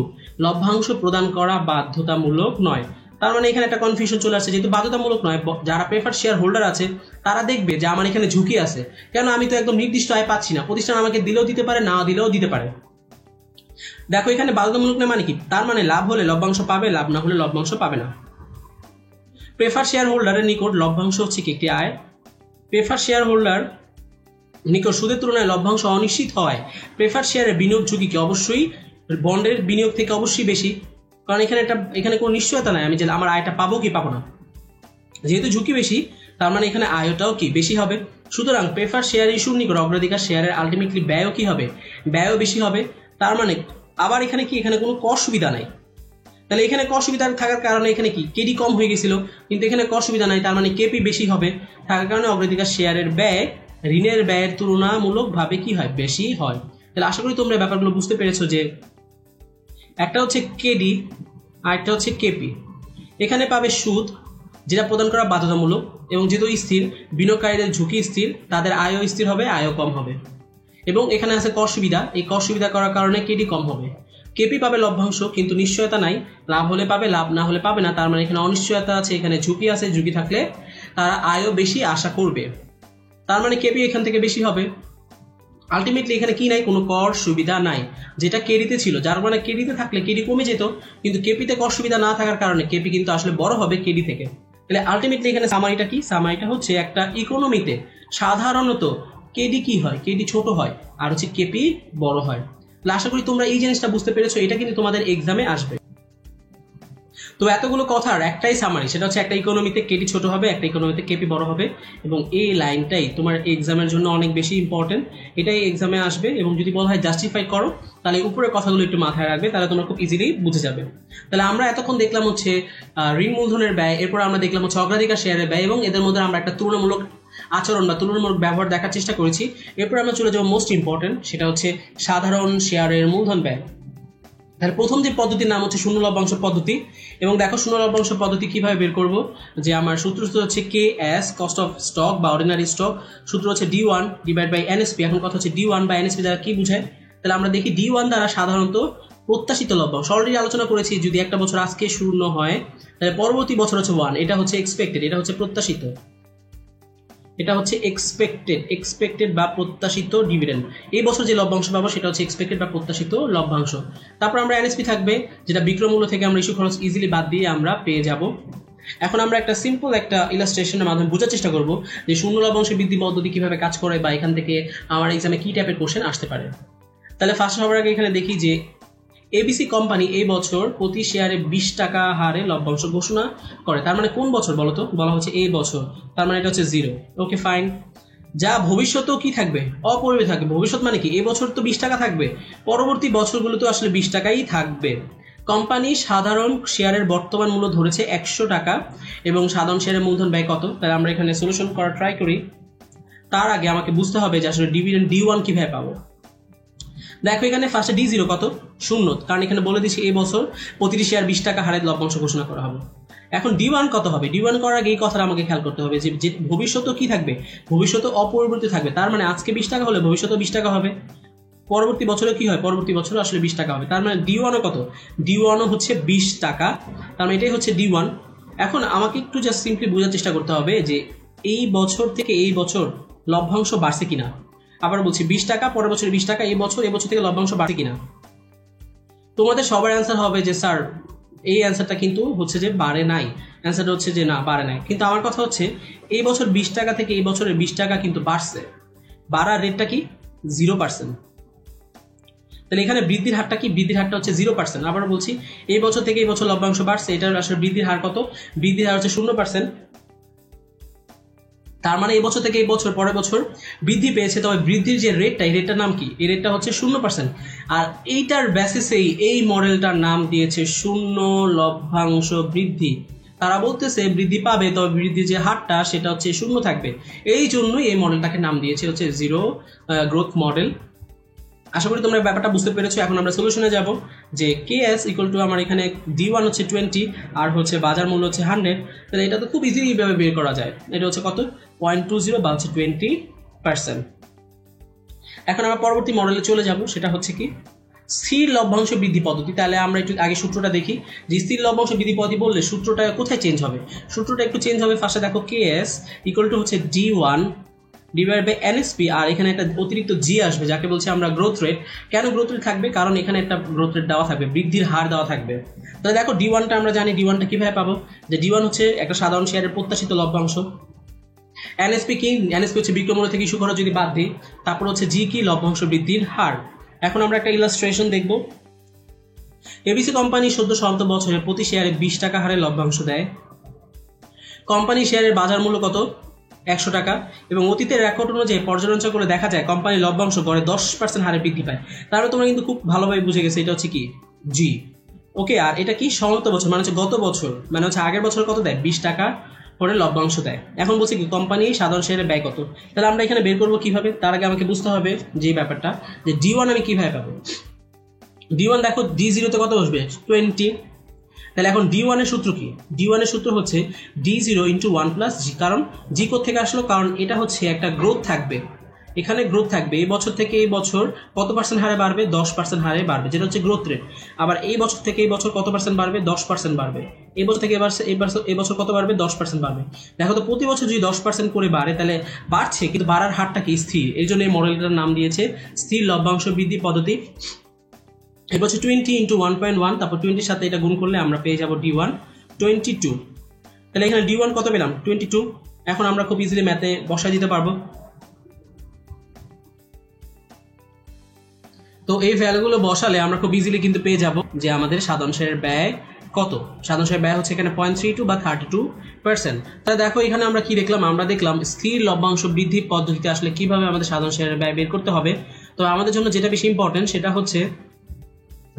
লভ্যাংশ প্রদান করা বাধ্যতামূলক নয়। তার মানে এখানে একটা কনফিউশন চলে আসছে, যেহেতু বাধ্যতামূলক নয়, যারা প্রেফার্ড শেয়ার হোল্ডার আছে তারা দেখবে যে আমার এখানে ঝুঁকি আছে, কেন আমি তো একদম নির্দিষ্ট আয় পাচ্ছি না, প্রতিষ্ঠান আমাকে দিলেও দিতে পারে, না দিলেও দিতে পারে। দেখো এখানে বাধ্যতামূলক নয় মানে কি? তার মানে লাভ হলে লভ্যাংশ পাবে, লাভ না হলে লভ্যাংশ পাবে না। প্রেফার শেয়ার হোল্ডারের নিকট লভ্যাংশ হচ্ছে কি? একটি আয়। প্রেফার শেয়ার হোল্ডার নিকট সুদের তুলনায় লভ্যাংশ অনিশ্চিত হওয়ায় প্রেফার শেয়ারের বিনিয়োগ ঝুঁকি কি অবশ্যই বন্ডের বিনিয়োগ থেকে অবশ্যই বেশি, কারণ এখানে কোনো নিশ্চয়তা নাই আমি যে আমার আয়টা পাবো কি পাবো না। যেহেতু ঝুঁকি বেশি তার মানে এখানে আয়টাও কি বেশি হবে। সুতরাং প্রেফার শেয়ার ইস্যুর নিকট অগ্রাধিকার শেয়ারের আলটিমেটলি ব্যয়ও কি হবে, ব্যয়ও বেশি হবে। তার মানে আবার এখানে কি এখানে কোনো কর সুবিধা নাই, তাহলে এখানে কর সুবিধা থাকার কারণে এখানে কি কেডি কম হয়ে গেছিল, কিন্তু এখানে কর সুবিধা নাই তার মানে কেপি বেশি হবে, থাকার কারণে অগ্রাধিকার শেয়ারের ব্যয় ঋণের ব্যয়ের তুলনামূলকভাবে কি হয়, বেশি হয়। তাহলে আশা করি তোমরা ব্যাপারগুলো বুঝতে পেরেছো যে একটা হচ্ছে কেডি আর একটা হচ্ছে কেপি। এখানে পাবে সুদ যেটা প্রদান করা বাধ্যতামূলক, এবং যেহেতু স্থির বিনিয়োগকারীদের ঝুঁকি স্থির, তাদের আয়ও স্থির হবে, আয়ও কম হবে। এবং এখানে আছে কর সুবিধা, এই কর সুবিধা করার কারণে কেডি কম হবে। কেপি পাবে লভ্যাংশ কিন্তু নিশ্চয়তা নাই, লাভ হলে পাবে লাভ না হলে পাবে না, তার মানে এখানে অনিশ্চয়তা আছে, এখানে ঝুঁকি আছে, ঝুঁকি থাকলে তারা আয়ও বেশি আশা করবে, তার মানে কেপি এখান থেকে বেশি হবে। আলটিমেটলি এখানে কি নাই, কোনো কর সুবিধা নাই, যেটা কেডিতে ছিল, যার মানে কেডিতে থাকলে কেডি কমে যেত, কিন্তু কেপিতে কর সুবিধা না থাকার কারণে কেপি কিন্তু আসলে বড় হবে কেডি থেকে। তাহলে আলটিমেটলি এখানে সামারিটা কি, সামারিটা হচ্ছে একটা ইকোনমিতে সাধারণত কেডি কি হয়, কেডি ছোট হয় আর হচ্ছে কেপি বড় হয়। তাহলে আশা করি তোমরা এই জিনিসটা বুঝতে পেরেছো, এটা কিন্তু তোমাদের এক্সামে আসবে। তো এতগুলো কথার একটাই সামারি, সেটা হচ্ছে একটা ইকোনমিতে কেডি ছোট হবে, একটা ইকোনমিতে কেপি বড় হবে, এবং এই লাইনটাই তোমার এক্সামের জন্য অনেক বেশি ইম্পর্টেন্ট, এটাই এক্সামে আসবে। এবং যদি বলা হয় জাস্টিফাই করো, তাহলে উপরের কথাগুলো একটু মাথায় রাখবে, তাহলে তোমরা খুব ইজিলি বুঝে যাবে। তাহলে আমরা এতক্ষণ দেখলাম হচ্ছে ঋণ মূলধনের ব্যয়, এরপর আমরা দেখলাম হচ্ছে অগ্রাধিকার শেয়ারের ব্যয়, এবং এদের মধ্যে আমরা একটা তুলনামূলক আচরণ বা তুলনামূলক ব্যবহার দেখার চেষ্টা করেছি। এরপর আমরা চলে যাবো মোস্ট ইম্পর্টেন্ট, সেটা হচ্ছে সাধারণ শেয়ারের মূলধন ব্যয়। তাহলে প্রথম যে পদ্ধতির নাম হচ্ছে শূন্য লভ্যাংশ পদ্ধতি, এবং দেখো শূন্য লভ্যাংশ পদ্ধতি কিভাবে বের করব, যে আমার সূত্র হচ্ছে K S cost of stock বা অর্ডিনারি স্টক, সূত্র হচ্ছে D1 ডিভাইড বাই এনএসপি। এখন কথা হচ্ছে D1 বা এনএসপি দ্বারা কি বোঝায়, তাহলে আমরা দেখি D1 দ্বারা সাধারণত প্রত্যাশিত লভ্যাংশ, অলরেডি আলোচনা করেছি, যদি একটা বছর আজকে শূন্য হয় তাহলে পরবর্তী বছর হচ্ছে 1, এটা হচ্ছে এক্সপেক্টেড, এটা হচ্ছে প্রত্যাশিত, এটা হচ্ছে এক্সপেক্টেড বা প্রত্যাশিত ডিভিডেন্ড। এই বছর যে লভ্যাংশ পাবো সেটা হচ্ছে এক্সপেক্টেড বা প্রত্যাশিত লভ্যাংশ। তারপর আমরা এনএসপি থাকবে, যেটা বিক্রয় মূল্য থেকে আমরা ইস্যু খরচ ইজিলি বাদ দিয়ে আমরা পেয়ে যাব। এখন আমরা একটা সিম্পল একটা ইলাস্ট্রেশনের মাধ্যমে বোঝার চেষ্টা করব যে শূন্য লভ্যাংশ বৃদ্ধি পদ্ধতি কিভাবে কাজ করে, বা এখান থেকে আমার এক্সামে কি টাইপের কোশ্চেন আসতে পারে। তাহলে ফার্স্ট সবার আগে এখানে দেখি যে এবিসি কোম্পানি এই বছর প্রতি শেয়ারে 20 টাকা হারে লভ্যাংশ ঘোষণা করে, তার মানে কোন বছর বলতো, বলা হচ্ছে এই বছর, তার মানে এটা হচ্ছে 0। ওকে ফাইন, যা ভবিষ্যতেও কি থাকবে, অপরিবর্তিত থাকবে। ভবিষ্যৎ মানে কি, এই বছর তো 20 টাকা থাকবে, পরবর্তী বছরগুলো তো আসলে 20 টাকাই থাকবে। কোম্পানি সাধারণ শেয়ারের বর্তমান মূল্য ধরেছে 100 টাকা, এবং সাধারণ শেয়ারের মূলধন ব্যয় কত, তাহলে আমরা এখানে সলিউশন করা ট্রাই করি। তার আগে আমাকে বুঝতে হবে যে আসলে ডিভিডেন্ড D1 কিভাবে পাবো। দেখো এখানে ফার্স্টে D0 কত, 0, কারণ এখানে বলে দিচ্ছি এই বছর প্রতিটি শেয়ার 20 টাকা হারে লভ্যাংশ ঘোষণা করা হবে। এখন D1 কত হবে, D1 করার আগে এই কথাটা আমাকে খেয়াল করতে হবে যে ভবিষ্যতে কি থাকবে, ভবিষ্যতে অপরিবর্তিত থাকবে, তার মানে আজকে 20 টাকা হলে ভবিষ্যতে 20 টাকা হবে, পরবর্তী বছরে কি হয়, পরবর্তী বছরে আসলে 20 টাকা হবে, তার মানে D1 কত, D1 হচ্ছে 20 টাকা, তার মানে এটাই হচ্ছে D1। এখন আমাকে একটু জাস্ট সিম্পলি বোঝার চেষ্টা করতে হবে যে এই বছর থেকে এই বছর লভ্যাংশ বাড়ছে কিনা। আবার বলছি 20 টাকা, পরের বছর 20 টাকা, এই বছর থেকে লভ্যাংশ বাড়ছে কিনা। তোমাদের সবার অ্যান্সার হবে যে স্যার এই অ্যান্সারটা কিন্তু হচ্ছে যে বাড়ে নাই, অ্যান্সারটা হচ্ছে যে না বাড়ে নাই। কিন্তু আমার কথা হচ্ছে এই বছর 20 টাকা থেকে এই বছরের 20 টাকা কিন্তু বাড়ছে, বাড়ার রেটটা কি 0%। তাহলে এখানে বৃদ্ধির হারটা কি, বৃদ্ধির হারটা হচ্ছে 0%। আবার বলছি এই বছর থেকে এই বছর লভ্যাংশ বাড়ছে, এটার আসলে বৃদ্ধির হার কত, বৃদ্ধির হার হচ্ছে 0%। তার মানে এই বছর থেকে এই বছর পরের বছর বৃদ্ধি পেয়েছে, তবে বৃদ্ধির যে রেটটা, এই রেটটার নাম কি, এই রেটটা হচ্ছে 0%। আর এইটার বেসিসেই এই মডেলটার নাম দিয়েছে শূন্য লভ্যাংশ বৃদ্ধি। তারা বলতেছে বৃদ্ধি পাবে, তবে বৃদ্ধির যে হারটা সেটা হচ্ছে 0 থাকবে, এই জন্যই এই মডেলটাকে নাম দিয়েছে হচ্ছে জিরো গ্রোথ মডেল। আশা করি তোমরা ব্যাপারটা বুঝতে পেরেছো। এখন আমরা সলিউশনে যাব যে KS ইকুয়াল টু আমার এখানে D1 হচ্ছে 20 আর হচ্ছে বাজার মূল্য হচ্ছে 100, তাহলে এটা তো খুব ইজিলি এইভাবে বের করা যায়, এটা হচ্ছে কত 0.20 বা হচ্ছে 20%। এখন আমরা পরবর্তী মডেলে চলে যাব, সেটা হচ্ছে কি স্থির লভ্যাংশ বৃদ্ধি পদ্ধতি। তাহলে আমরা একটু আগে সূত্রটা দেখি যে স্থির লভ্যাংশ বৃদ্ধি পদ্ধতি বললে সূত্রটা কোথায় চেঞ্জ হবে, সূত্রটা একটু চেঞ্জ হবে। ফার্স্টে দেখো KS ইকুয়াল টু হচ্ছে D1 ডিভাইড বাই এনএসপি, আর এখানে একটা অতিরিক্ত জি আসবে যাকে বলছি আমরা গ্রোথ রেট। কেন গ্রোথ রেট থাকবে, কারণ এখানে একটা গ্রোথ রেট দেওয়া থাকবে, বৃদ্ধির হার দেওয়া থাকবে। তাহলে দেখো D1টা আমরা জানি, D1টা কিভাবে পাবো, যে D1 হচ্ছে একটা সাধারণ শেয়ারের প্রত্যাশিত লভ্যাংশ, এনএসপি কি? এনএসপি হচ্ছে বিক্রয় মূল্য থেকে ইস্যু খরচ যদি বাদ দিই। তারপর হচ্ছে জি কি? লভ্যাংশ বৃদ্ধির হার। এখন আমরা একটা ইলাস্ট্রেশন দেখব। এবিসি কোম্পানি সদ্য সমাপ্ত বছরে প্রতি শেয়ারে 20 টাকা হারে লভ্যাংশ দেয়। কোম্পানি শেয়ারের বাজার মূল্য কত? 100 টাকা। এবং অতীতের রেকর্ড অনুযায়ী পর্যালোচনা করে দেখা যায় কোম্পানির লভ্যাংশ গড়ে 10% হারে বৃদ্ধি পায়। তাহলে তোমরা কিন্তু খুব ভালোভাবে বুঝে গেছো এটা হচ্ছে কি জি। ওকে, আর এটা কি সমাপ্ত বছর মানে হচ্ছে গত বছর, মানে হচ্ছে আগের বছর কত দেয়? 20 টাকা করে লভ্যাংশ দেয়। এখন বলছি কি কোম্পানি সাধারণ শেয়ারের ব্যয় কত। তাহলে আমরা এখানে বের করবো কিভাবে? তার আগে আমাকে বুঝতে হবে যে ব্যাপারটা যে D1 আমি কিভাবে পাবো। D1 দেখো D0 তে কত বসবে? 20। তাহলে এখন D1 এর সূত্র কি? D1 এর সূত্র হচ্ছে D0 × 1 + G। কারণ G থেকে আসলো? কারণ এটা হচ্ছে একটা গ্রোথ থাকবে, এখানে গ্রোথ থাকবে। এই বছর থেকে এই বছর কত % হারে বাড়বে? 10% হারে বাড়বে, যেটা হচ্ছে গ্রোথ রেট। আবার এই বছর থেকে এই বছর কত % বাড়বে? 10% বাড়বে। এই বছর থেকে এই বছর কত বাড়বে? 10% বাড়বে। দেখো তো প্রতি বছর যদি 10% করে বাড়ে তাহলে বাড়ছে, কিন্তু বাড়ার হারটা কি? স্থির। এই জন্য এই মডেলটার নাম দিয়েছে স্থির লভ্যাংশ বৃদ্ধি পদ্ধতি। এবার হচ্ছে 20 × 1.1, তারপর 20-র সাথে এটা গুণ করলে আমরা পেয়ে যাব D1 22। তাহলে এখানে D1 কত পেলাম? 22। এখন আমরা খুব ইজিলি ম্যাথে বসাই দিতে পারবো। তো এই ভ্যালুগুলো বসালে আমরা খুব ইজিলি কিন্তু পেয়ে যাব যে আমাদের সাধারণ শেয়ারের ব্যয় কত। সাধারণ শেয়ারের ব্যয় হচ্ছে এখানে 0.32 বা 32%। তাহলে দেখো এখানে আমরা কি দেখলাম? আমরা দেখলাম স্থির লভ্যাংশ বৃদ্ধি পদ্ধতিতে আসলে কিভাবে আমাদের সাধারণ শেয়ারের ব্যয় বের করতে হবে। তো আমাদের জন্য যেটা বেশি ইম্পর্টেন্ট সেটা হচ্ছে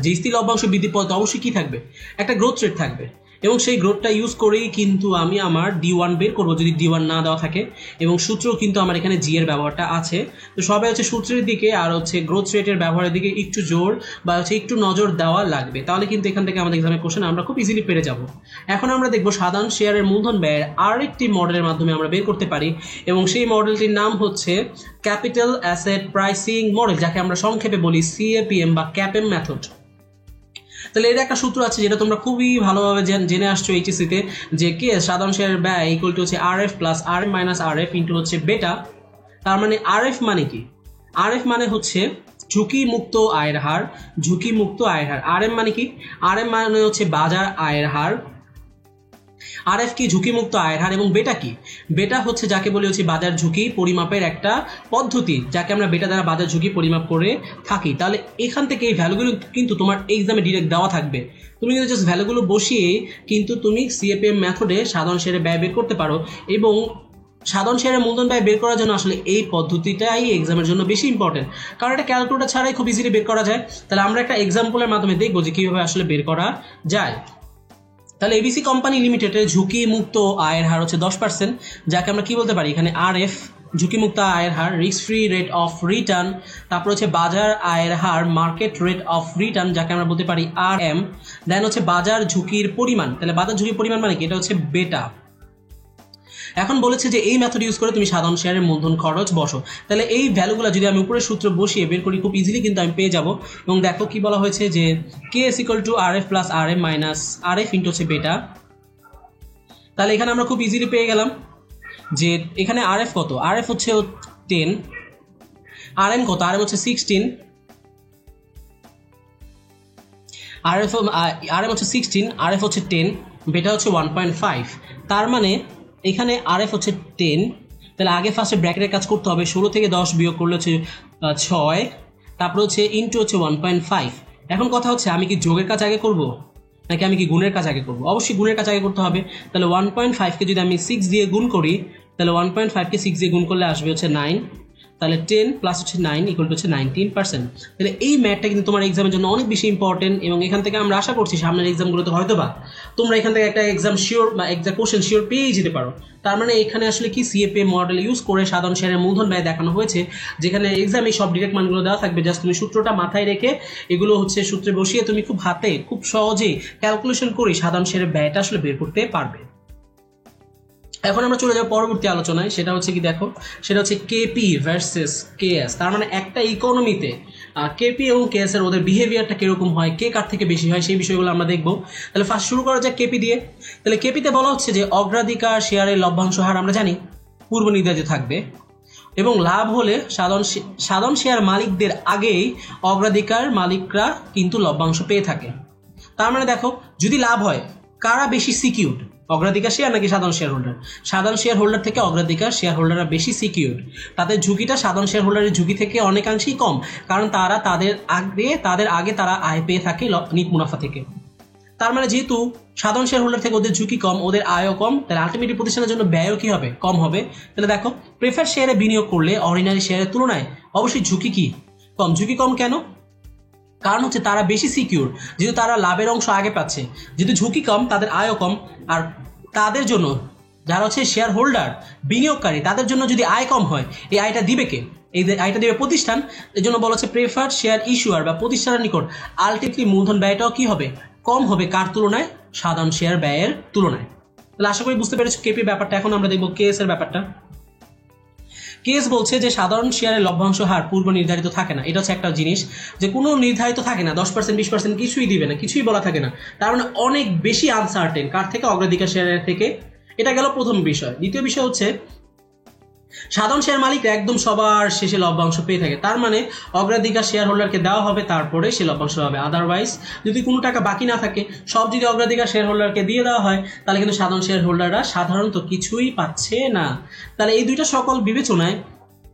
যে স্থির লভ্যাংশ বৃদ্ধি পদ্ধতি অবশ্যই কি থাকবে? একটা গ্রোথ রেট থাকবে, এবং সেই গ্রোথটা ইউজ করেই কিন্তু আমি আমার D1 বের করবো যদি D1 না দেওয়া থাকে। এবং সূত্র কিন্তু আমার এখানে জি এর ব্যবহারটা আছে। তো সবাই হচ্ছে সূত্রের দিকে আর হচ্ছে গ্রোথ রেটের ব্যবহারের দিকে একটু জোর বা হচ্ছে একটু নজর দেওয়া লাগবে, তাহলে কিন্তু এখান থেকে আমাদের এক্সামের কোশ্চেন আমরা খুব ইজিলি পেরে যাব। এখন আমরা দেখবো সাধারণ শেয়ারের মূলধন ব্যয়ের আরেকটি মডেলের মাধ্যমে আমরা বের করতে পারি, এবং সেই মডেলটির নাম হচ্ছে ক্যাপিটাল অ্যাসেট প্রাইসিং মডেল, যাকে আমরা সংক্ষেপে বলি CAPM বা ক্যাপএম মেথড। তাহলে এর একটা সূত্র আছে যেটা তোমরা খুবই ভালোভাবে জেনে আসছো এইচএসসিতে, যে কে সাধারণ শেয়ারের ব্যয় ইকুয়াল টু হচ্ছে RF + RM - RF ইন্টু হচ্ছে বেটা। তার মানে RF মানে কি? RF মানে হচ্ছে ঝুঁকি মুক্ত আয়ের হার, ঝুঁকি মুক্ত আয়ের হার। RM মানে কি? RM মানে হচ্ছে বাজার আয়ের হার। RF কি? ঝুঁকিমুক্ত আয়ের হার। এবং বেটা কি? বেটা হচ্ছে যাকে বলে হচ্ছে বাজার ঝুঁকি পরিমাপের একটা পদ্ধতি, যাকে আমরা বেটা দ্বারা বাজার ঝুঁকি পরিমাপ করে থাকি। তাহলে এখান থেকে এই ভ্যালুগুলো কিন্তু তোমার এক্সামে ডিরেক্ট দেওয়া থাকবে। তুমি কিন্তু জাস্ট ভ্যালুগুলো বসিয়ে কিন্তু তুমি CAPM মেথডে সাধারণ শেয়ারের ব্যয় বের করতে পারো। এবং সাধারণ শেয়ারের মূলধন ব্যয় বের করার জন্য আসলে এই পদ্ধতিটাই এক্সামের জন্য বেশি ইম্পর্টেন্ট, কারণ এটা ক্যালকুলেটর ছাড়াই খুব ইজিলি বের করা যায়। তাহলে আমরা একটা এক্সাম্পলের মাধ্যমে দেখবো যে কিভাবে আসলে বের করা যায়। তাহলে এবিসি কোম্পানি লিমিটেডের ঝুঁকি মুক্ত আয়ের হার হচ্ছে 10%, যাকে আমরা কি বলতে পারি এখানে RF, ঝুঁকিমুক্ত আয়ের হার, risk free rate of return. তারপর হচ্ছে বাজার আয়ের হার, মার্কেট রেট অফ রিটার্ন, যাকে আমরা বলতে পারি RM। দেন হচ্ছে বাজার ঝুঁকির পরিমাণ। তাহলে বাজার ঝুঁকির পরিমাণ মানে কি? এটা হচ্ছে বেটা। এখন বলেছে যে এই মেথড ইউজ করে তুমি সাধারণ শেয়ারের মূলধন খরচ বসো। তাহলে এই ভ্যালুগুলো যদি আমি উপরের সূত্র বসিয়ে বের করি খুব ইজিলি কিন্তু আমি পেয়ে যাব। এবং দেখো কি বলা হয়েছে যে KS = RF + RM - RF into হচ্ছে বেটা। তাহলে এখানে আমরা খুব ইজিলি পেয়ে গেলাম যে এখানে RF কত? RF হচ্ছে 10, RM কত? RM হচ্ছে 16, RM হচ্ছে 16, RF হচ্ছে 10, বেটা হচ্ছে 1.5। তার মানে এখানে RF হচ্ছে 10। তাহলে আগে ফার্স্টে ব্র্যাকেটের কাজ করতে হবে। 16 থেকে 10 বিয়োগ করলে হচ্ছে 6, তারপর হচ্ছে ইন্টু হচ্ছে 1.5। এখন কথা হচ্ছে আমি কি যোগের কাজ আগে করব নাকি আমি কি গুণের কাজ আগে করব? অবশ্যই গুণের কাজ আগে করতে হবে। তাহলে 1.5কে যদি আমি 6 দিয়ে গুণ করি, তাহলে 1.5কে 6 দিয়ে গুণ করলে আসবে হচ্ছে 9। তাহলে 10 + হচ্ছে 9 = হচ্ছে 19%। তাহলে এই ম্যাথটা কিন্তু তোমার এক্সামের জন্য অনেক বেশি ইম্পর্টেন্ট, এবং এখান থেকে আমরা আশা করছি সামনের এক্সামগুলোতে হয়তো বা তোমরা এখান থেকে একটা এক্সাম শিওর বা একটা কোশ্চেন শিওর পেয়েই যেতে পারো। তার মানে এখানে আসলে কি CAPM মডেল ইউজ করে সাধারণ শেয়ারের মূলধন ব্যয় দেখানো হয়েছে, যেখানে এক্সামে সব ডিরেক্ট মানগুলো দেওয়া থাকবে। জাস্ট তুমি সূত্রটা মাথায় রেখে এগুলো হচ্ছে সূত্রে বসিয়ে তুমি খুব হাতে খুব সহজেই ক্যালকুলেশন করে সাধারণ শেয়ারের ব্যয়টা আসলে বের করতে পারবে। এখন আমরা চলে যাব পরবর্তী আলোচনায়, সেটা হচ্ছে কি দেখো, সেটা হচ্ছে KP ভার্সেস KS। তার মানে একটা ইকোনমিতে KP এবং KS এর ওদের বিহেভিয়ারটা কিরকম হয়, কে কার থেকে বেশি হয়, সেই বিষয়গুলো আমরা দেখবো। তাহলে ফার্স্ট শুরু করা যাক KP দিয়ে। তাহলে KP-তে বলা হচ্ছে যে অগ্রাধিকার শেয়ারের লভ্যাংশ হার আমরা জানি পূর্ব নির্ধারিত থাকবে, এবং লাভ হলে সাধারণ শেয়ার মালিকদের আগেই অগ্রাধিকার মালিকরা কিন্তু লভ্যাংশ পেয়ে থাকে। তার মানে দেখো যদি লাভ হয় কারা বেশি সিকিউরড, অগ্রাধিকার শেয়ার নাকি সাধারণ শেয়ার হোল্ডার? সাধারণ শেয়ার হোল্ডার থেকে অগ্রাধিকার শেয়ার হোল্ডাররা বেশি সিকিউর। তাদের ঝুঁকিটা সাধারণ শেয়ার হোল্ডারের ঝুঁকি থেকে অনেকাংশেই কম, কারণ তাদের আগে তারা আয় পেয়ে থাকে নিট মুনাফা থেকে। তার মানে যেহেতু সাধারণ শেয়ার হোল্ডার থেকে ওদের ঝুঁকি কম, ওদের আয়ও কম, তাহলে আলটিমেটলি প্রতিষ্ঠানের জন্য ব্যয়ও কি হবে? কম হবে। তাহলে দেখো প্রেফার শেয়ারে বিনিয়োগ করলে অর্ডিনারি শেয়ারের তুলনায় অবশ্যই ঝুঁকি কি কম। ঝুঁকি কম কেন? কারণ হচ্ছে তারা বেশি সিকিউর, যেহেতু তারা লাভের অংশ আগে পাচ্ছে। যেহেতু ঝুঁকি কম, তাদের আয়ও কম, আর তাদের জন্য যারা হচ্ছে শেয়ার হোল্ডার বিনিয়োগকারী, তাদের জন্য যদি আয় কম হয়, এই আয়টা দিবে কে? এই আয়টা দিবে প্রতিষ্ঠান। এই জন্য বলা হচ্ছে প্রেফার্ড শেয়ার ইস্যুয়ার বা প্রতিষ্ঠানের নিকট আলটিমেটলি মূলধন ব্যয়টাও কি হবে? কম হবে। কার তুলনায়? সাধারণ শেয়ার ব্যয়ের তুলনায়। তাহলে আশা করি বুঝতে পেরেছো কেপি ব্যাপারটা। এখন আমরা দেখবো কেএস এর ব্যাপারটা। কেস বলছে যে সাধারণ শেয়ারের লভ্যাংশ হার পূর্ব নির্ধারিত থাকে না। এটা হচ্ছে একটা জিনিস যে কোনো নির্ধারিত থাকে না, 10% 20% কিছুই দিবে না, কিছুই বলা থাকে না। তার মানে অনেক বেশি আনসার্টেন। কার থেকে? অগ্রাধিকার শেয়ারের থেকে। এটা গেল প্রথম বিষয়। দ্বিতীয় বিষয় হচ্ছে সাধারণ শেয়ার মালিকরা একদম সবার শেষে লভ্যাংশ পেয়ে থাকে। তার মানে অগ্রাধিকার শেয়ার হোল্ডারকে দেওয়া হবে, তারপরে সে লভ্যাংশ হবে। আদারওয়াইজ যদি কোনো টাকা বাকি না থাকে, সব যদি অগ্রাধিকার শেয়ার হোল্ডারকে দিয়ে দেওয়া হয়, তাহলে কিন্তু সাধারণ শেয়ার হোল্ডাররা সাধারণত কিছুই পাচ্ছে না। তাহলে এই দুইটা সকল বিবেচনায়